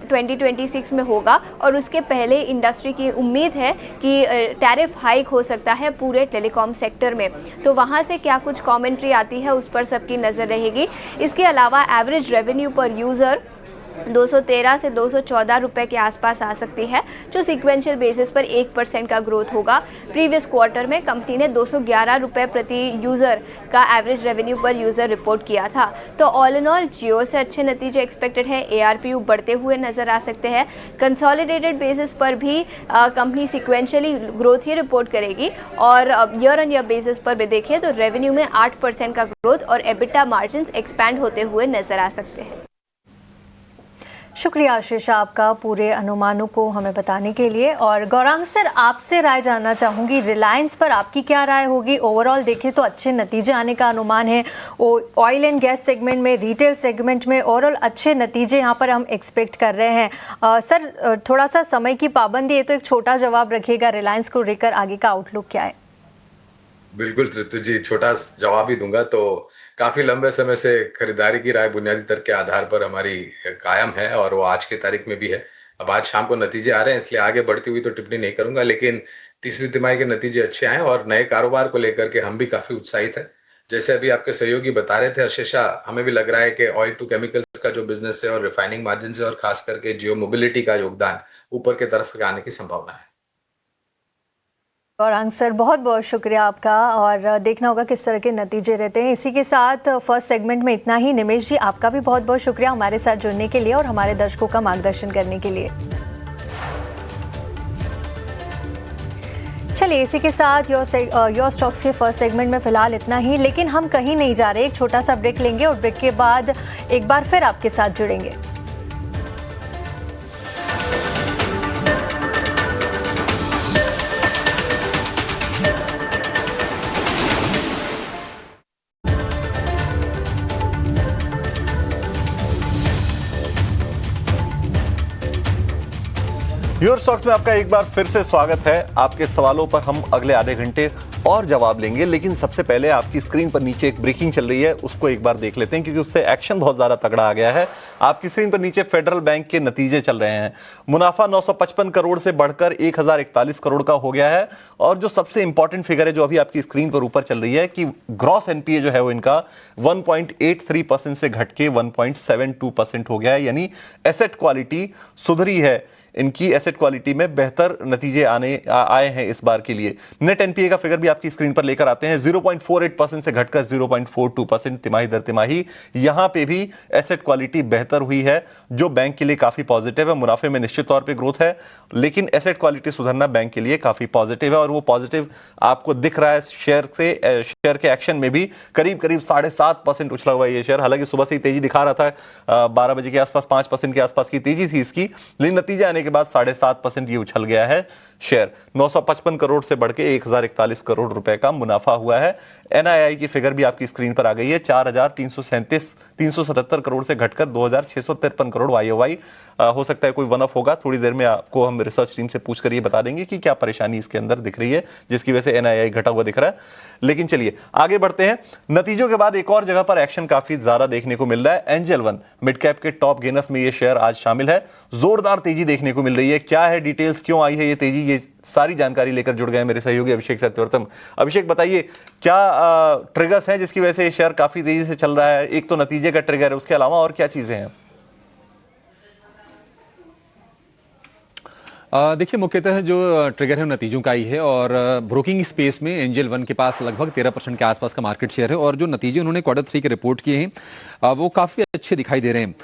Speaker 7: 2026 में होगा और उसके पहले इंडस्ट्री की उम्मीद है कि टैरिफ हाइक हो सकता है पूरे टेलीकॉम सेक्टर में। तो वहाँ से क्या कुछ कमेंट्री आती है उस पर सबकी नज़र रहेगी। इसके अलावा एवरेज रेवेन्यू पर यूज़र 213 से 214 रुपए के आसपास आ सकती है, जो सीक्वेंशियल बेसिस पर 1% का ग्रोथ होगा। प्रीवियस क्वार्टर में कंपनी ने 211 रुपए प्रति यूज़र का एवरेज रेवेन्यू पर यूज़र रिपोर्ट किया था। तो ऑल इन ऑल जियो से अच्छे नतीजे एक्सपेक्टेड है। ARPU बढ़ते हुए नज़र आ सकते हैं। कंसोलिडेटेड बेसिस पर भी कंपनी सीक्वेंशियली ग्रोथ ही रिपोर्ट करेगी और ईयर ऑन ईयर बेसिस पर भी देखें तो रेवेन्यू में 8% का ग्रोथ और एबिटा मार्जिन एक्सपैंड होते हुए नज़र आ सकते हैं।
Speaker 3: शुक्रिया आशीष आपका पूरे अनुमानों को हमें बताने के लिए। और गौरांग सर, आपसे राय जानना चाहूँगी, रिलायंस पर आपकी क्या राय होगी? ओवरऑल देखें तो अच्छे नतीजे आने का अनुमान है। ऑयल एंड गैस सेगमेंट में, रिटेल सेगमेंट में ओवरऑल अच्छे नतीजे यहाँ पर हम एक्सपेक्ट कर रहे हैं। सर थोड़ा सा समय की पाबंदी है तो एक छोटा जवाब रखिएगा, रिलायंस को लेकर आगे का आउटलुक क्या है?
Speaker 2: बिल्कुल ऋतु जी, छोटा जवाब ही दूंगा। तो काफी लंबे समय से खरीदारी की राय बुनियादी तर्क के आधार पर हमारी कायम है और वो आज की तारीख में भी है। अब आज शाम को नतीजे आ रहे हैं, इसलिए आगे बढ़ती हुई तो टिप्पणी नहीं करूंगा, लेकिन तीसरी तिमाही के नतीजे अच्छे आए और नए कारोबार को लेकर के हम भी काफी उत्साहित हैं। जैसे अभी आपके सहयोगी बता रहे थे आशीषा, हमें भी लग रहा है कि ऑयल टू केमिकल्स का जो बिजनेस है और रिफाइनिंग मार्जिन से और खास करके जियो मोबिलिटी का योगदान ऊपर की तरफ आने की संभावना है।
Speaker 3: गौरांग सर बहुत बहुत शुक्रिया आपका, और देखना होगा किस तरह के नतीजे रहते हैं। इसी के साथ फर्स्ट सेगमेंट में इतना ही। निमेश जी, आपका भी बहुत बहुत शुक्रिया हमारे साथ जुड़ने के लिए और हमारे दर्शकों का मार्गदर्शन करने के लिए। चलिए, इसी के साथ योर स्टॉक्स के फर्स्ट सेगमेंट में फिलहाल इतना ही, लेकिन हम कहीं नहीं जा रहे। एक छोटा सा ब्रेक लेंगे और ब्रेक के बाद एक बार फिर आपके साथ जुड़ेंगे।
Speaker 1: योर स्टॉक्स में आपका एक बार फिर से स्वागत है। आपके सवालों पर हम अगले आधे घंटे और जवाब लेंगे, लेकिन सबसे पहले आपकी स्क्रीन पर नीचे एक ब्रेकिंग चल रही है, उसको एक बार देख लेते हैं क्योंकि उससे एक्शन बहुत ज्यादा तगड़ा आ गया है। आपकी स्क्रीन पर नीचे फेडरल बैंक के नतीजे चल रहे हैं। मुनाफा 955 करोड़ से बढ़कर 1041 करोड़ का हो गया है। और जो सबसे इंपॉर्टेंट फिगर है जो अभी आपकी स्क्रीन पर ऊपर चल रही है कि ग्रॉस एनपीए जो है वो इनका 1.83% से घट के 1.72% हो गया है, यानी एसेट क्वालिटी सुधरी है। इनकी एसेट क्वालिटी में बेहतर नतीजे आए हैं इस बार के लिए। नेट एनपीए का फिगर भी आपकी स्क्रीन पर लेकर आते हैं। 0.48% से घटकर 0.42% तिमाही दर तिमाही। यहां पे भी एसेट क्वालिटी बेहतर हुई है, जो बैंक के लिए काफी पॉजिटिव है। मुनाफे में निश्चित तौर पे ग्रोथ है, लेकिन एसेट क्वालिटी सुधरना बैंक के लिए काफी पॉजिटिव है। और वो पॉजिटिव आपको दिख रहा है शेयर के एक्शन में भी। करीब 7.5% उछला हुआ ये शेयर। हालांकि सुबह से ही तेजी दिखा रहा था, 12 बजे के आसपास 5% के आसपास की तेजी थी इसकी, लेकिन नतीजे आने के बाद 7.5% ये उछल गया है शेयर। 955 करोड़ से बढ़ के 1041 करोड़ रुपए का मुनाफा हुआ है। एनआईआई की फिगर भी आपकी स्क्रीन पर आ गई है। 4377 करोड़ से घटकर 2653 करोड़ YOY। हो सकता है कोई वन ऑफ होगा, थोड़ी देर में आपको हम रिसर्च टीम से पूछ कर ये बता देंगे कि क्या परेशानी इसके अंदर दिख रही है जिसकी वजह से एनआईआई घटा हुआ दिख रहा है। लेकिन चलिए आगे बढ़ते हैं। नतीजों के बाद एक और जगह पर एक्शन काफी ज्यादा देखने को मिल रहा है। एंजल वन मिड कैप के टॉप गेनर्स में ये शेयर आज शामिल है। जोरदार तेजी देखने को को मिल रही है। क्या है डिटेल्स, क्यों आई है ये तेजी, ये सारी जानकारी लेकर जुड़ गए मेरे सहयोगी अभिषेक सत्यवर्तन। अभिषेक बताइए क्या ट्रिगर्स हैं जिसकी वजह से ये शेयर काफी तेजी से चल रहा है? एक तो नतीजे का ट्रिगर है, उसके अलावा और क्या चीजें हैं?
Speaker 8: देखिए मुख्यतः जो ट्रिगर है नतीजों का ही है और ब्रोकिंग स्पेस में एंजल वन के पास लगभग 13% के आसपास का मार्केट शेयर है और जो नतीजे उन्होंने Q3 के रिपोर्ट किए हैं वो काफ़ी अच्छे दिखाई दे रहे हैं।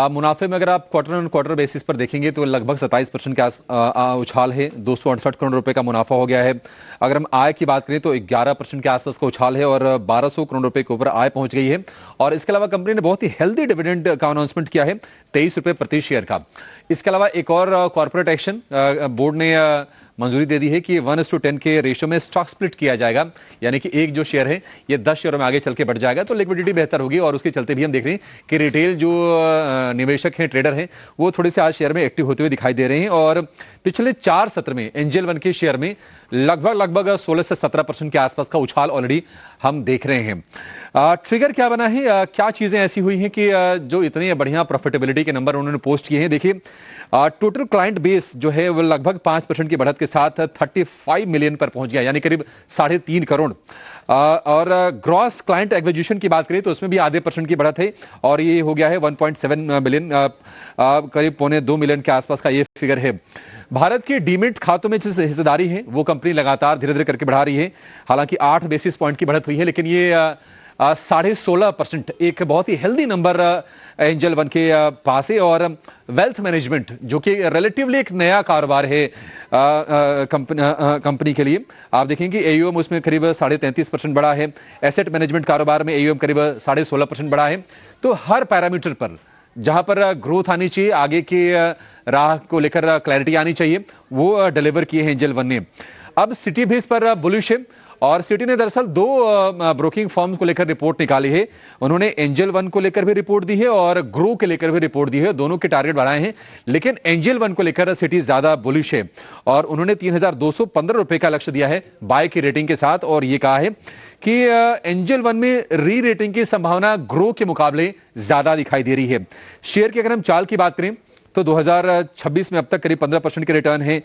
Speaker 8: मुनाफे में अगर आप क्वार्टर ऑन क्वार्टर बेसिस पर देखेंगे तो लगभग 27% का उछाल है, 268 करोड़ रुपए का मुनाफा हो गया है। अगर हम आय की बात करें तो 11% के आसपास का उछाल है और 1200 करोड़ रुपए के ऊपर आय पहुंच गई है। और इसके अलावा कंपनी ने बहुत ही हेल्दी डिविडेंड का अनाउंसमेंट किया है 23 रुपए प्रति शेयर का। इसके अलावा एक और कॉर्पोरेट एक्शन बोर्ड ने मंजूरी दे दी है कि 1:10 के रेशियो में स्टॉक स्प्लिट किया जाएगा, यानी कि एक जो शेयर है ये 10 शेयरों में आगे चल के बढ़ जाएगा तो लिक्विडिटी बेहतर होगी। और उसके चलते भी हम देख रहे हैं कि रिटेल जो निवेशक हैं, ट्रेडर हैं, वो थोड़े से आज शेयर में एक्टिव होते हुए दिखाई दे रहे हैं। और पिछले 4 सत्र में एंजल वन के शेयर में लगभग 16 से 17% के आसपास का उछाल ऑलरेडी हम देख रहे हैं। ट्रिगर क्या बना है, क्या चीजें ऐसी हुई हैं कि जो इतनी बढ़िया प्रॉफिटेबिलिटी के नंबर उन्होंने पोस्ट किए हैं? देखिए टोटल क्लाइंट बेस जो है वो लगभग 5% की बढ़त के साथ 35 मिलियन पर पहुंच गया, यानी करीब 3.5 करोड़। और ग्रॉस क्लाइंट एक्विजिशन की बात करें तो उसमें भी आधे % की बढ़त है और ये हो गया है 1.7 मिलियन, करीब 1.25 मिलियन के आसपास का ये फिगर है। भारत के डीमेट खातों में जिस हिस्सेदारी है वो कंपनी लगातार धीरे धीरे करके बढ़ा रही है। हालांकि 8 बेसिस पॉइंट की बढ़त हुई है, लेकिन ये 16.5% एक बहुत ही हेल्दी नंबर एंजल वन के पास है। और वेल्थ मैनेजमेंट जो कि रिलेटिवली एक नया कारोबार है कंपनी के लिए, आप देखेंगे एयूएम उसमें करीब 33.5% बढ़ा है। एसेट मैनेजमेंट कारोबार में एयूएम करीब 16.5% बढ़ा है। तो हर पैरामीटर पर जहां पर ग्रोथ आनी चाहिए, आगे की राह को लेकर क्लैरिटी आनी चाहिए, वो डिलीवर किए हैं एंजल वन ने। अब सिटी बेस पर बुलिश है और सिटी ने दरअसल 2 ब्रोकिंग फर्म्स को लेकर रिपोर्ट निकाली है। उन्होंने एंजल वन को लेकर भी रिपोर्ट दी है और ग्रो के लेकर भी रिपोर्ट दी है, दोनों के टारगेट बढ़ाए हैं। लेकिन एंजल वन को लेकर सिटी ज्यादा बुलिश है और उन्होंने 3,215 रुपए का लक्ष्य दिया है बाय की रेटिंग के साथ और ये कहा है कि एंजल वन में री रेटिंग की संभावना ग्रो के मुकाबले ज्यादा दिखाई दे रही है। शेयर की अगर हम चाल की बात करें तो 2026 में अब तक करीब 15% के रिटर्न है।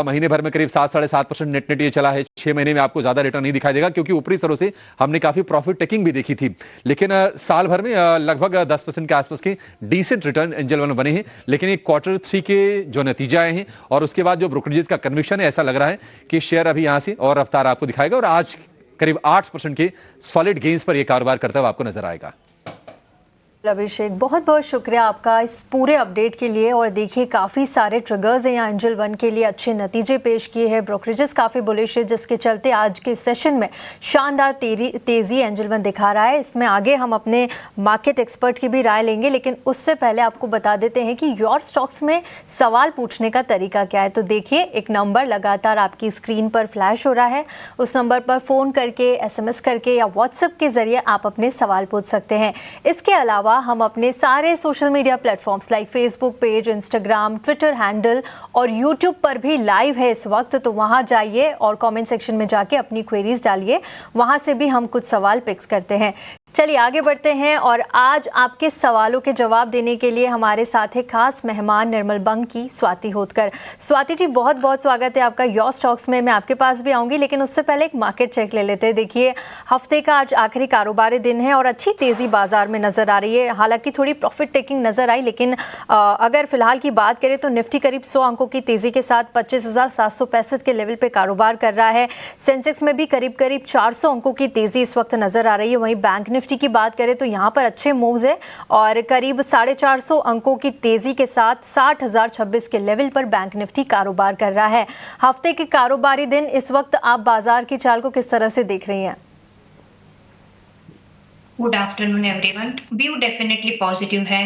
Speaker 8: महीने भर में करीब 7-7.5% नेट ये चला है। 6 महीने में आपको ज्यादा रिटर्न नहीं दिखाई देगा क्योंकि ऊपरी स्तरों से हमने काफी प्रॉफिट टेकिंग भी देखी थी। लेकिन साल भर में लगभग 10% के आसपास के डिसेंट रिटर्न एंजल वन बने हैं। लेकिन एक Q3 के जो नतीजे आए हैं और उसके बाद जो ब्रोकरेजेस का कन्विक्शन है, ऐसा लग रहा है कि शेयर अभी यहां से और रफ्तार आपको दिखाएगा और आज करीब 8% के सॉलिड गेन्स पर यह कारोबार करता हुआ आपको नजर आएगा।
Speaker 3: अभिषेक, बहुत बहुत शुक्रिया आपका इस पूरे अपडेट के लिए। और देखिए काफ़ी सारे ट्रिगर्स हैं यहाँ एंजल वन के लिए, अच्छे नतीजे पेश किए हैं, ब्रोकरेजेस काफ़ी बुलिश है, जिसके चलते आज के सेशन में शानदार तेज़ी एंजल वन दिखा रहा है। इसमें आगे हम अपने मार्केट एक्सपर्ट की भी राय लेंगे, लेकिन उससे पहले आपको बता देते हैं कि योर स्टॉक्स में सवाल पूछने का तरीका क्या है। तो देखिए एक नंबर लगातार आपकी स्क्रीन पर फ्लैश हो रहा है, उस नंबर पर फ़ोन करके, SMS करके या व्हाट्सएप के ज़रिए आप अपने सवाल पूछ सकते हैं। इसके अलावा हम अपने सारे social media platforms like Facebook page, Instagram, Twitter handle और यूट्यूब पर भी लाइव है इस वक्त, तो वहां जाइए और कमेंट सेक्शन में जाके अपनी क्वेरीज डालिए, वहां से भी हम कुछ सवाल पिक्स करते हैं। चलिए आगे बढ़ते हैं और आज आपके सवालों के जवाब देने के लिए हमारे साथ है खास मेहमान निर्मल बंग की स्वाति होतकर। स्वाति जी, बहुत बहुत स्वागत है आपका योर स्टॉक्स में। मैं आपके पास भी आऊंगी, लेकिन उससे पहले एक मार्केट चेक ले लेते हैं। देखिए हफ्ते का आज आखिरी कारोबारी दिन है और अच्छी तेजी बाजार में नजर आ रही है। हालांकि थोड़ी प्रॉफिट टेकिंग नजर आई, लेकिन अगर फिलहाल की बात करें तो निफ्टी करीब 100 अंकों की तेजी के साथ 25,765 के लेवल पे कारोबार कर रहा है। सेंसेक्स में भी करीब 400 अंकों की तेजी इस वक्त नजर आ रही है। वहीं बैंक निफ्टी की बात करें तो यहां पर अच्छे मूव्स है और करीब 450 अंकों की तेजी के साथ 60,026 के लेवल पर बैंक निफ्टी कारोबार कर रहा है। हफ्ते के कारोबारी दिन इस वक्त आप बाजार की चाल को किस तरह से देख रही हैं?
Speaker 9: Good afternoon everyone. View definitely positive है।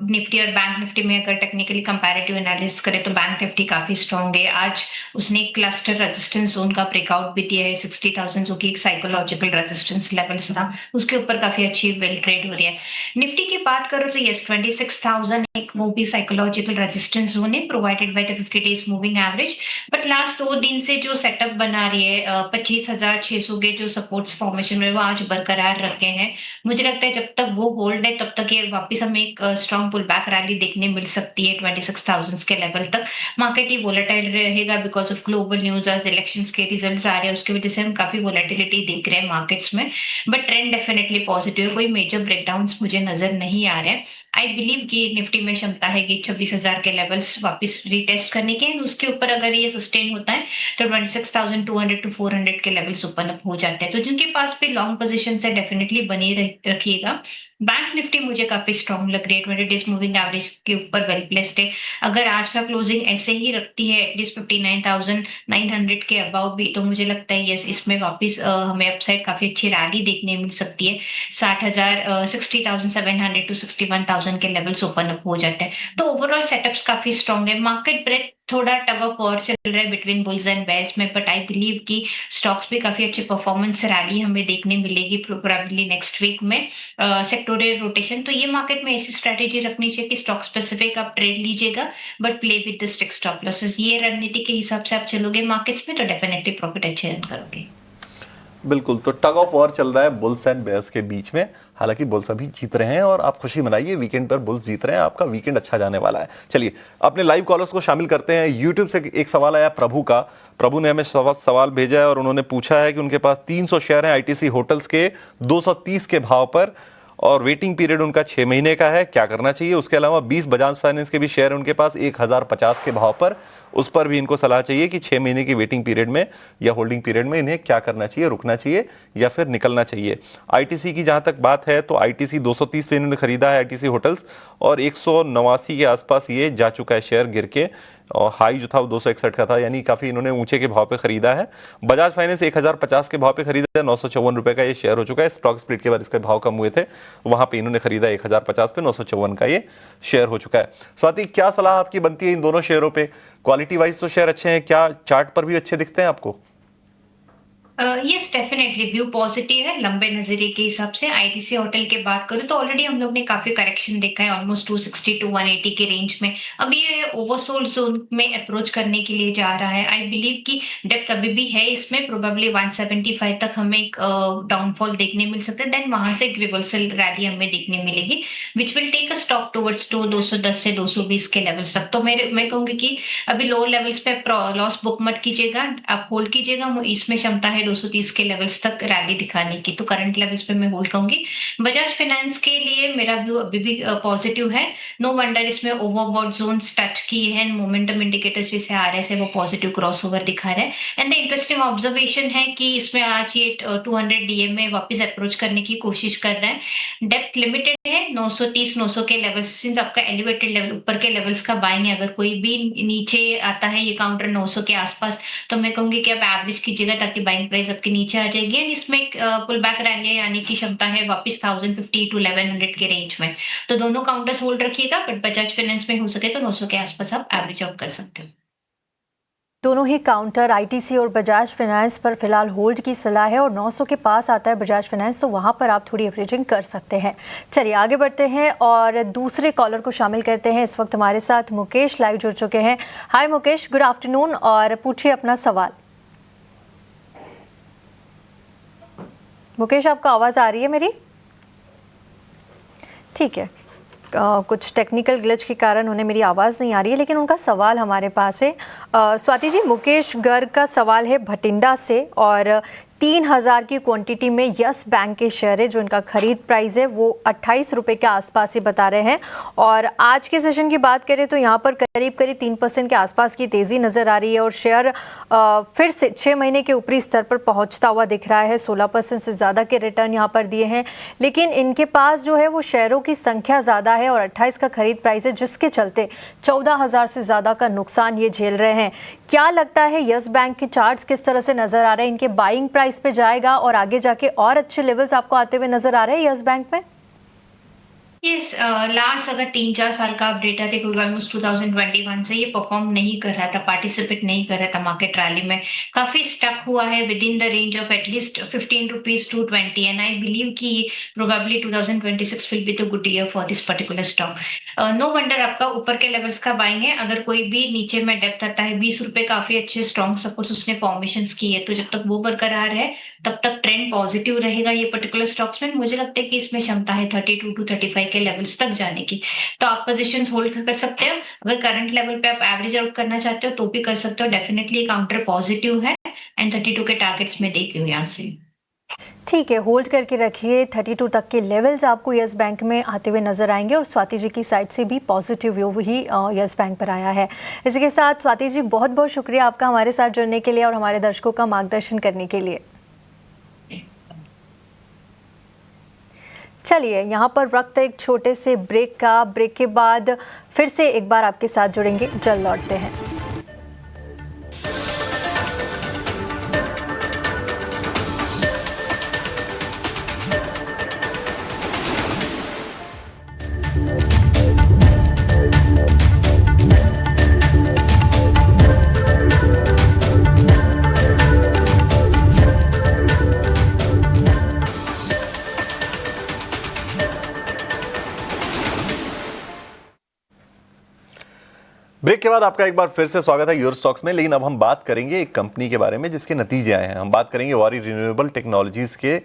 Speaker 9: निफ्टी और बैंक निफ्टी में अगर टेक्निकली कंपैरेटिव एनालिसिस करें तो बैंक निफ्टी काफी स्ट्रॉन्ग है। आज उसने क्लस्टर रेजिस्टेंस जोन का ब्रेकआउट भी दिया है 60,000, जो कि एक साइकोलॉजिकल रेजिस्टेंस लेवल्स था, उसके ऊपर काफी अच्छी वेल ट्रेड हो रही है। निफ्टी की बात करो तो यस 26,000 एक वो भी साइकोलॉजिकल रेजिस्टेंस जोन है provided by the 50 days moving average. But last 2 दिन से जो सेटअप बना रही है 25,600 के जो सपोर्ट्स फॉर्मेशन में वो आज बरकरार रखे हैं। मुझे लगता है जब तक वो होल्ड है तब तक ये वापस हमें एक स्ट्रॉन्ग पुल बैक रैली देखने मिल सकती है 26,000 के लेवल तक। मार्केट ही वोलेटाइल रहेगा बिकॉज ऑफ ग्लोबल न्यूज, आज इलेक्शंस के रिजल्ट्स आ रहे हैं, उसकी वजह से हम काफी वोलेटिलिटी देख रहे हैं मार्केट्स में, बट ट्रेंड डेफिनेटली पॉजिटिव है, कोई मेजर ब्रेकडाउन्स मुझे नजर नहीं आ रहे हैं। आई बिलीव कि निफ्टी में क्षमता है कि 26,000 के लेवल्स वापस रीटेस्ट करने के, उसके ऊपर अगर ये सस्टेन होता है तो 26,200 to 400 के लेवल्स ओपन अप हो जाते हैं। तो जिनके पास भी लॉन्ग पोजीशन है डेफिनेटली बनी रखिएगा। बैंक निफ्टी मुझे काफी स्ट्रॉन्ग लग रही है, 20 डेज मूविंग एवरेज के ऊपर वेल प्लेस्ड है। अगर आज का क्लोजिंग ऐसे ही रखती है एटलीस्ट 59,900 के अबाव भी, तो मुझे लगता है यस इसमें वापस हमें अपसाइड काफी अच्छी रैली देखने मिल सकती है। 60,700 to 61,000 के लेवल्स ओपन अप हो जाते हैं। तो ओवरऑल सेटअप्स काफी स्ट्रॉन्ग है। मार्केट ब्रेथ थोड़ा टग ऑफ वॉर चल रहा है बिटवीन बुल्स एंड बेयर्स में, बट आई बिलीव कि स्टॉक्स भी काफी अच्छी परफॉर्मेंस रैली हमें देखने मिलेगी प्रोबेबली नेक्स्ट वीक में। सेक्टोरियल रोटेशन, तो ये मार्केट में ऐसी स्ट्रेटेजी रखनी चाहिए कि स्टॉक स्पेसिफिक आप ट्रेड लीजिएगा but play with the strict stop losses. ये रणनीति के हिसाब से आप चलोगे मार्केट्स में तो डेफिनेटली प्रॉफिट अच्छे अर्न करोगे।
Speaker 1: बिल्कुल, तो टग ऑफ वॉर चल रहा है बुल्स एंड बेयर्स के बीच में। हालांकि बुल्स अभी जीत रहे हैं और आप खुशी मनाइए, वीकेंड पर बुल्स जीत रहे हैं, आपका वीकेंड अच्छा जाने वाला है। चलिए अपने लाइव कॉलर्स को शामिल करते हैं। यूट्यूब से एक सवाल आया प्रभु का। प्रभु ने हमें सवाल भेजा है और उन्होंने पूछा है कि उनके पास 300 शेयर हैं आईटीसी होटल्स के 230 के भाव पर और वेटिंग पीरियड उनका 6 महीने का है, क्या करना चाहिए? उसके अलावा 20 बजाज फाइनेंस के भी शेयर उनके पास 1050 के भाव पर, उस पर भी इनको सलाह चाहिए कि 6 महीने की वेटिंग पीरियड में या होल्डिंग पीरियड में इन्हें क्या करना चाहिए, रुकना चाहिए या फिर निकलना चाहिए। आईटीसी की जहां तक बात है तो आईटीसी 230 पे इन्होंने खरीदा है आईटीसी होटल्स और 189 के आसपास ये जा चुका है शेयर गिर के, और हाई जो था वो 261 का था, यानी काफी इन्होंने ऊंचे के भाव पे खरीदा है। बजाज फाइनेंस 1050 के भाव पे खरीदा है, 954 रुपए का ये शेयर हो चुका है। स्टॉक स्प्लिट के बाद इसके भाव कम हुए थे, वहां पे इन्होंने खरीदा 1050 पे, 954 का ये शेयर हो चुका है। स्वाति, क्या सलाह आपकी बनती है इन दोनों शेयरों पे? क्वालिटी वाइज तो शेयर अच्छे हैं, क्या चार्ट पर भी अच्छे दिखते हैं आपको?
Speaker 9: यस डेफिनेटली व्यू पॉजिटिव है लंबे नजरिए के हिसाब से। आईटीसी होटल की बात करूं तो ऑलरेडी हम लोग ने काफी करेक्शन देखा है ऑलमोस्ट 260 to 180 के रेंज में। अब ये ओवरसोल्ड जोन में अप्रोच करने के लिए जा रहा है। आई बिलीव कि डेप्थ अभी भी है इसमें, प्रोबेबली 175 तक हमें एक डाउनफॉल देखने मिल सकता है, देन वहां से एक रिवर्सल रैली हमें देखने मिलेगी which will take a stock towards 210 से 220 के लेवल्स तक। तो मैं कहूंगी कि अभी लोअर लेवल्स पे लॉस बुक मत कीजिएगा, आप होल्ड कीजिएगा। इसमें क्षमता है 230 के लेवल्स तक रैली दिखाने की, तो करंट लेवल्स पे मैं होल्ड कहूंगी। बजाज फाइनेंस के लिए मेरा व्यू अभी भी पॉजिटिव है। नो वंडर इसमें ओवरबॉट जोन टच किए हैं, मोमेंटम इंडिकेटर्स जैसे आरएस है वो पॉजिटिव क्रॉसओवर दिखा रहे हैं। एंड द इंटरेस्टिंग ऑब्जर्वेशन है कि इसमें आज ये 200 डीएम में वापस अप्रोच करने की कोशिश कर रहा है। डेप्थ लिमिटेड है 930-900 के लेवल, सिंस आपका एलिवेटेड लेवल ऊपर के लेवल्स का बाइंग है। अगर कोई भी नीचे आता है ये काउंटर 900 के आसपास, तो मैं कहूंगी कि आप एवरेज कीजिएगा ताकि बाइंग प्राइस आपके नीचे आ जाएगी। एंड इसमें पुल बैक रैली आने की क्षमता है वापस 1050 to 1100 के रेंज में, तो दोनों काउंटर्स होल्ड रखिएगा। बट बजाज फाइनेंस में हो सके तो 900 के आसपास आप एवरेज आउट कर सकते हो।
Speaker 3: दोनों ही काउंटर आईटीसी और बजाज फाइनेंस पर फिलहाल होल्ड की सलाह है और 900 के पास आता है बजाज फाइनेंस, तो वहां पर आप थोड़ी एवरेजिंग कर सकते हैं। चलिए आगे बढ़ते हैं और दूसरे कॉलर को शामिल करते हैं। इस वक्त हमारे साथ मुकेश लाइव जुड़ चुके हैं। हाय मुकेश, गुड आफ्टरनून और पूछिए अपना सवाल। मुकेश, आपको आवाज़ आ रही है मेरी? ठीक है, कुछ टेक्निकल ग्लिच के कारण उन्हें मेरी आवाज़ नहीं आ रही है, लेकिन उनका सवाल हमारे पास है। स्वाति जी, मुकेश गर्ग का सवाल है भटिंडा से और 3000 की क्वांटिटी में यस बैंक के शेयर है, जो इनका खरीद प्राइस है वो 28 रुपये के आसपास ही बता रहे हैं। और आज के सेशन की बात करें तो यहाँ पर करीब 3% के आसपास की तेज़ी नज़र आ रही है और शेयर फिर से 6 महीने के ऊपरी स्तर पर पहुँचता हुआ दिख रहा है। 16% से ज़्यादा के रिटर्न यहाँ पर दिए हैं, लेकिन इनके पास जो है वो शेयरों की संख्या ज़्यादा है और 28 का खरीद प्राइस है, जिसके चलते 14,000 से ज़्यादा का नुकसान ये झेल रहे हैं। क्या लगता है यस बैंक के चार्ट्स किस तरह से नज़र आ रहे हैं? इनके बाइंग प्राइस पे जाएगा और आगे जाके और अच्छे लेवल्स आपको आते हुए नजर आ रहे हैं यस बैंक में?
Speaker 9: यस, लास्ट अगर 3-4 साल का आप डेटा देखोगे, ऑलमोस्ट 2021 से ये परफॉर्म नहीं कर रहा था, पार्टिसिपेट नहीं कर रहा था मार्केट रैली में। काफ़ी स्टक हुआ है within the range of at least 15 rupees to 20, and I believe कि probably 2026 will be the good year for this particular stock. No wonder आपका ऊपर के लेवल्स का बाइंग है। अगर कोई भी नीचे में डेप्थ आता है, 20 रुपए काफ़ी अच्छे स्ट्रॉन्ग सपोर्ट्स उसने फॉर्मेशंस की है, तो जब तक वो बरकरार है, तब तक ट्रेंड पॉजिटिव रहेगा ये पर्टिकुलर स्टॉक्स में। मुझे लगता है कि इसमें क्षमता है 32 टू 35 के लेवल्स तक जाने की, तो आप पोजीशंस होल्ड कर सकते हो। अगर करंट लेवल पे आप एवरेज आउट करना चाहते हो तो भी कर सकते हो। डेफिनेटली काउंटर पॉजिटिव है एंड 32 के टारगेट्स में देख रही हूँ यहाँ से।
Speaker 3: ठीक है, होल्ड करके रखिए। 32 तक के लेवल्स आपको यस बैंक में आते हुए नजर आएंगे और स्वाति जी की साइड से भी पॉजिटिव व्यू ही यस बैंक पर आया है। इसी के साथ स्वाति जी, बहुत बहुत शुक्रिया आपका हमारे साथ जुड़ने के लिए और हमारे दर्शकों का मार्गदर्शन करने के लिए। चलिए, यहाँ पर वक्त एक छोटे से ब्रेक का। ब्रेक के बाद फिर से एक बार आपके साथ जुड़ेंगे, जल्द लौटते हैं।
Speaker 1: ब्रेक के बाद आपका एक बार फिर से स्वागत है योर स्टॉक्स में। लेकिन अब हम बात करेंगे एक कंपनी के बारे में जिसके नतीजे आए हैं। हम बात करेंगे वारी रिन्यूएबल टेक्नोलॉजीज के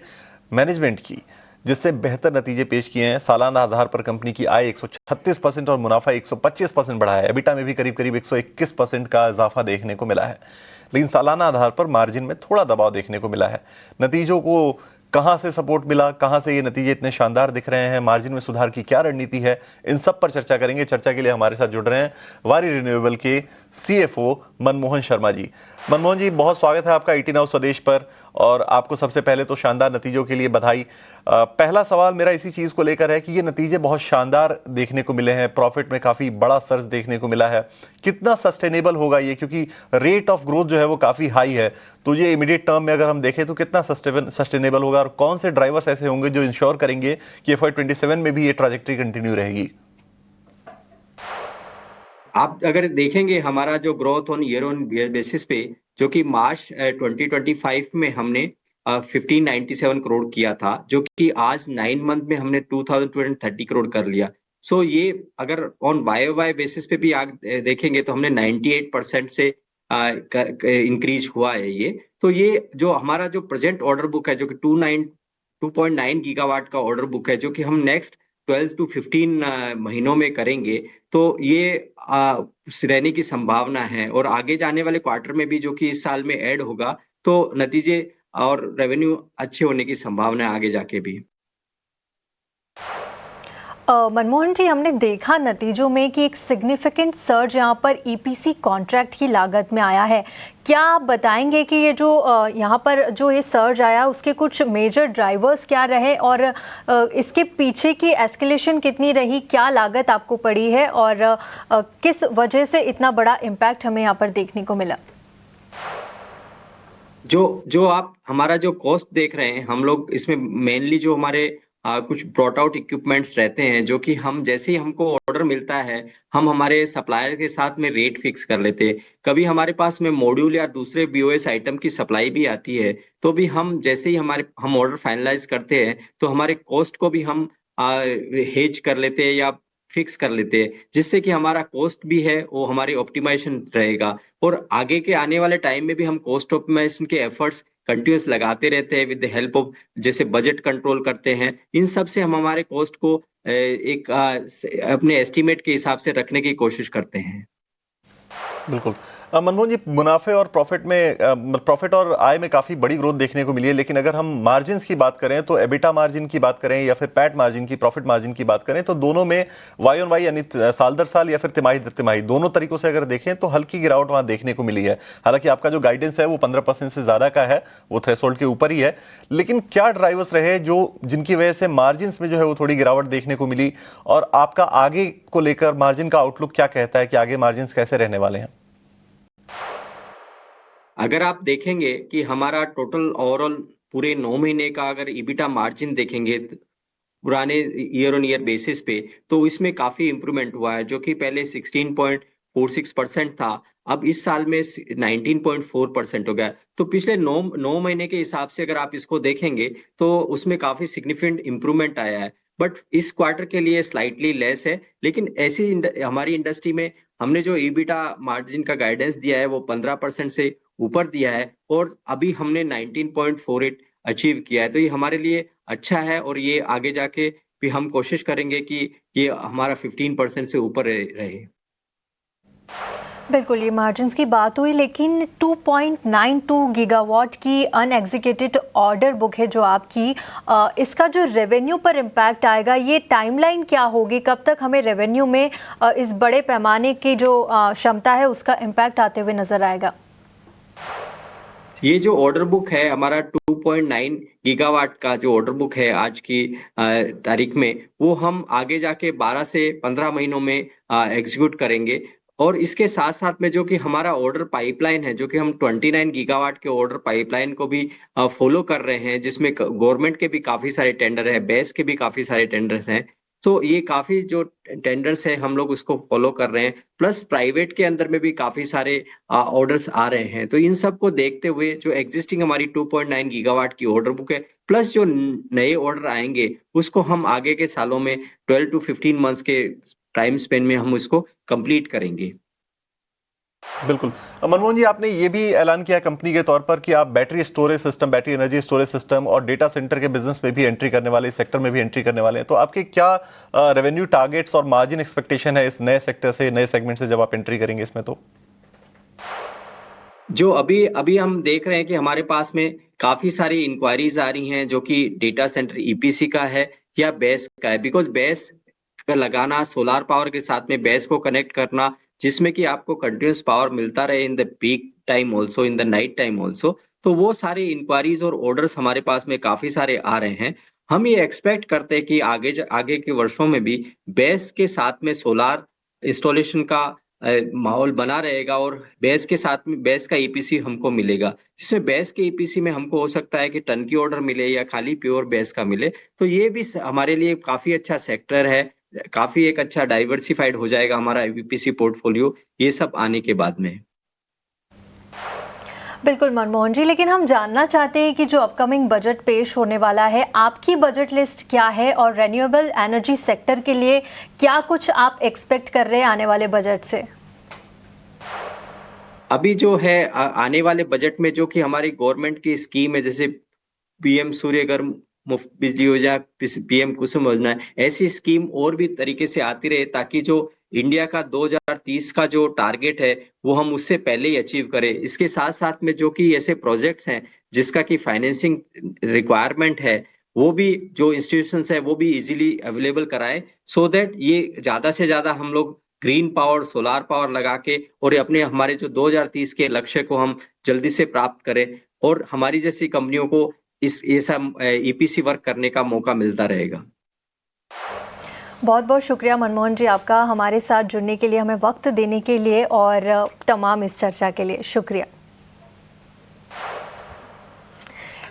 Speaker 1: मैनेजमेंट की, जिससे बेहतर नतीजे पेश किए हैं। सालाना आधार पर कंपनी की आय 136% और मुनाफा 125% बढ़ा है। एबिटा में भी करीब करीब 121% का इजाफा देखने को मिला है। लेकिन सालाना आधार पर मार्जिन में थोड़ा दबाव देखने को मिला है। नतीजों को कहां से सपोर्ट मिला, कहां से ये नतीजे इतने शानदार दिख रहे हैं, मार्जिन में सुधार की क्या रणनीति है, इन सब पर चर्चा करेंगे। चर्चा के लिए हमारे साथ जुड़ रहे हैं वारी रिन्यूएबल के सीएफओ मनमोहन शर्मा जी। मनमोहन जी, बहुत स्वागत है आपका ईटी नाउ स्वदेश पर, और आपको सबसे पहले तो शानदार नतीजों के लिए बधाई। पहला सवाल मेरा इसी चीज को लेकर है कि ये नतीजे बहुत शानदार देखने को मिले हैं, प्रॉफिट में काफी बड़ा सर्ज देखने को मिला है। कितना सस्टेनेबल होगा ये, क्योंकि रेट ऑफ ग्रोथ जो है वो काफी हाई है, तो ये इमीडिएट टर्म में अगर हम देखें तो कितना सस्टेनेबल होगा, और कौन से ड्राइवर्स ऐसे होंगे जो इंश्योर करेंगे कि FY27 में भी ये ट्रैजेक्टरी कंटिन्यू रहेगी?
Speaker 10: आप अगर देखेंगे हमारा जो ग्रोथ ऑन बेसिस पे, जो कि मार्च 2025 में हमने 1597 करोड़ किया था, जो कि आज 9 मंथ में हमने 2230 करोड़ कर लिया। सो ये अगर ऑन वाई बेसिस पे भी आप देखेंगे तो हमने 98% से इंक्रीज हुआ है ये। तो ये जो हमारा जो प्रेजेंट ऑर्डर बुक है, जो कि 2.9 गीगावाट का ऑर्डर बुक है, जो कि हम नेक्स्ट 12 to 15 महीनों में करेंगे, तो ये रहने की संभावना है। और आगे जाने वाले क्वार्टर में भी, जो कि इस साल में ऐड होगा, तो नतीजे और रेवेन्यू अच्छे होने की संभावना है आगे जाके भी।
Speaker 3: मनमोहन जी, हमने देखा नतीजों में कि एक सिग्निफिकेंट सर्ज यहाँ पर ईपीसी कॉन्ट्रैक्ट की लागत में आया है। क्या आप बताएंगे कि ये जो यहाँ पर जो ये सर्ज आया, उसके कुछ मेजर ड्राइवर्स क्या रहे, और इसके पीछे की एस्केलेशन कितनी रही, क्या लागत आपको पड़ी है, और किस वजह से इतना बड़ा इम्पैक्ट हमें यहाँ पर देखने को मिला?
Speaker 10: जो आप हमारा जो कॉस्ट देख रहे हैं, हम लोग इसमें मेनली जो हमारे कुछ ब्रॉट आउट इक्विपमेंट्स रहते हैं, जो कि हम जैसे ही हमको ऑर्डर मिलता है, हम हमारे सप्लायर के साथ में रेट फिक्स कर लेते हैं। कभी हमारे पास में मॉड्यूल या दूसरे बीओएस आइटम की सप्लाई भी आती है, तो भी हम जैसे ही हम ऑर्डर फाइनलाइज करते हैं, तो हमारे कॉस्ट को भी हम हेज कर लेते हैं या फिक्स कर लेते हैं, जिससे कि हमारा कॉस्ट भी है वो हमारी ऑप्टिमाइजेशन रहेगा। और आगे के आने वाले टाइम में भी हम कॉस्ट ऑप्टिमाइजेशन के एफर्ट्स कंटिन्यूस लगाते रहते हैं विद द हेल्प ऑफ, जैसे बजट कंट्रोल करते हैं। इन सब से हम हमारे कॉस्ट को एक अपने एस्टिमेट के हिसाब से रखने की कोशिश करते हैं।
Speaker 1: बिल्कुल। मनमोहन जी, मुनाफे और प्रॉफिट और आय में काफ़ी बड़ी ग्रोथ देखने को मिली है, लेकिन अगर हम मार्जिन्स की बात करें, तो एबिटा मार्जिन की बात करें या फिर पैट मार्जिन की, प्रॉफिट मार्जिन की बात करें, तो दोनों में वाई ऑन वाई यानी साल दर साल या फिर तिमाही दर तिमाही, दोनों तरीकों से अगर देखें तो हल्की गिरावट वहाँ देखने को मिली है। हालांकि आपका जो गाइडेंस है वो 15% से ज़्यादा का है, वो थ्रेशोल्ड के ऊपर ही है। लेकिन क्या ड्राइवर्स रहे जो जिनकी वजह से मार्जिन्स में जो है वो थोड़ी गिरावट देखने को मिली, और आपका आगे को लेकर मार्जिन का आउटलुक क्या कहता है कि आगे मार्जिन्स कैसे रहने वाले हैं?
Speaker 10: अगर आप देखेंगे कि हमारा टोटल ओवरऑल पूरे 9 महीने का अगर ईबिटा मार्जिन देखेंगे, पुराने ईयर ऑन ईयर बेसिस पे, तो इसमें काफी इंप्रूवमेंट हुआ है, जो कि पहले 16.46% था, अब इस साल में 19.4% हो गया। तो पिछले 9 महीने के हिसाब से अगर आप इसको देखेंगे तो उसमें काफी सिग्निफिकेंट इंप्रूवमेंट आया है। बट इस क्वार्टर के लिए स्लाइटली लेस है, लेकिन ऐसी हमारी इंडस्ट्री में हमने जो ईबिटा मार्जिन का गाइडेंस दिया है वो 15% से ऊपर दिया है, और अभी हमने 19.48 अचीव किया है। तो ये हमारे लिए अच्छा है, और ये आगे जाके भी हम कोशिश करेंगे कि ये हमारा 15% से ऊपर रहे।
Speaker 3: बिल्कुल, ये मार्जिन्स की बात हुई, लेकिन 2.92 गीगावाट की अनएग्जीक्यूटेड ऑर्डर बुक है जो आपकी, इसका जो रेवेन्यू पर इम्पैक्ट आएगा, ये टाइमलाइन क्या होगी? कब तक हमें रेवेन्यू में इस बड़े पैमाने की जो क्षमता है उसका इम्पैक्ट आते हुए नजर आएगा?
Speaker 10: ये जो ऑर्डर बुक है हमारा 2.9 गीगावाट का जो ऑर्डर बुक है आज की तारीख में, वो हम आगे जाके 12 से 15 महीनों में एग्जीक्यूट करेंगे। और इसके साथ साथ में जो कि हमारा ऑर्डर पाइपलाइन है, जो कि हम 29 गीगावाट के ऑर्डर पाइपलाइन को भी फॉलो कर रहे हैं, जिसमें गवर्नमेंट के भी काफी सारे टेंडर है, बेस के भी काफी सारे टेंडर्स हैं। तो ये काफी जो टेंडर्स है हम लोग उसको फॉलो कर रहे हैं, प्लस प्राइवेट के अंदर में भी काफी सारे ऑर्डर्स आ रहे हैं। तो इन सब को देखते हुए जो एग्जिस्टिंग हमारी 2.9 गीगावाट की ऑर्डर बुक है, प्लस जो नए ऑर्डर आएंगे, उसको हम आगे के सालों में 12 to 15 मंथ्स के टाइम स्पेन में हम इसको कंप्लीट करेंगे।
Speaker 1: बिल्कुल। मनमोहन जी, आपने ये भी ऐलान किया कंपनी के तौर पर कि आप battery storage system, battery energy storage system और डेटा सेंटर के बिजनेस में भी एंट्री करने वाले, इस सेक्टर में भी एंट्री करने वाले हैं। तो आपके क्या रेवेन्यू टारगेट्स और मार्जिन एक्सपेक्टेशन है इस नए सेक्टर से, नए सेगमेंट से, जब आप एंट्री करेंगे इसमें? तो
Speaker 10: जो अभी हम देख रहे हैं कि हमारे पास में काफी सारी इंक्वायरीज आ रही हैं, जो कि डेटा सेंटर ईपीसी का है या बेस का है। बिकॉज बेस लगाना, सोलार पावर के साथ में बेस को कनेक्ट करना, जिसमें कि आपको कंटिन्यूस पावर मिलता रहे in the peak time also, in the night time also, तो वो सारे इंक्वायरीज और ऑर्डर्स हमारे पास में काफी सारे आ रहे हैं। हम ये एक्सपेक्ट करते हैं कि आगे के वर्षों में भी बेस के साथ में सोलार इंस्टॉलेशन का माहौल बना रहेगा, और बेस के साथ में बेस का ईपीसी हमको मिलेगा, जिसमें बेस के ईपीसी में हमको हो सकता है कि टन की ऑर्डर मिले या खाली प्योर बेस का मिले। तो ये भी हमारे लिए काफी अच्छा सेक्टर है, काफी एक अच्छा डाइवर्सिफाइड हो जाएगा हमारा ईपीसी पोर्टफोलियो ये सब आने के बाद में।
Speaker 3: बिल्कुल मनमोहन जी, लेकिन हम जानना चाहते हैं कि जो अपकमिंग बजट पेश होने वाला है, आपकी बजट लिस्ट क्या है और रिन्यूएबल एनर्जी सेक्टर के लिए क्या कुछ आप एक्सपेक्ट कर रहे हैं आने वाले बजट से?
Speaker 10: अभी जो है आने वाले बजट में जो कि हमारी गवर्नमेंट की स्कीम है, जैसे पीएम सूर्यघर मुफ्त बिजली योजना, पीएम कुसुम योजना, ऐसी स्कीम और भी तरीके से आती रहे, ताकि जो इंडिया का 2030 का जो टारगेट है वो हम उससे पहले ही अचीव करें। इसके साथ साथ में जो कि ऐसे प्रोजेक्ट्स हैं जिसका कि फाइनेंसिंग रिक्वायरमेंट है, वो भी जो इंस्टीट्यूशंस है वो भी इजीली अवेलेबल कराएं, सो दैट ये ज्यादा से ज्यादा हम लोग ग्रीन पावर, सोलार पावर लगा के और अपने हमारे जो 2030 के लक्ष्य को हम जल्दी से प्राप्त करें, और हमारी जैसी कंपनियों को ये सब ईपीसी वर्क करने का मौका मिलता रहेगा।
Speaker 3: बहुत बहुत शुक्रिया मनमोहन जी आपका, हमारे साथ जुड़ने के लिए, हमें वक्त देने के लिए और तमाम इस चर्चा के लिए शुक्रिया।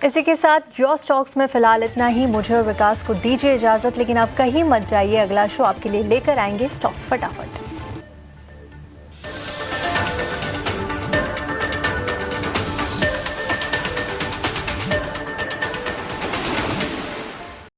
Speaker 3: इसी के साथ योर स्टॉक्स में फिलहाल इतना ही। मुझे और विकास को दीजिए इजाज़त, लेकिन आप कहीं मत जाइए, अगला शो आपके लिए लेकर आएंगे स्टॉक्स फटाफट।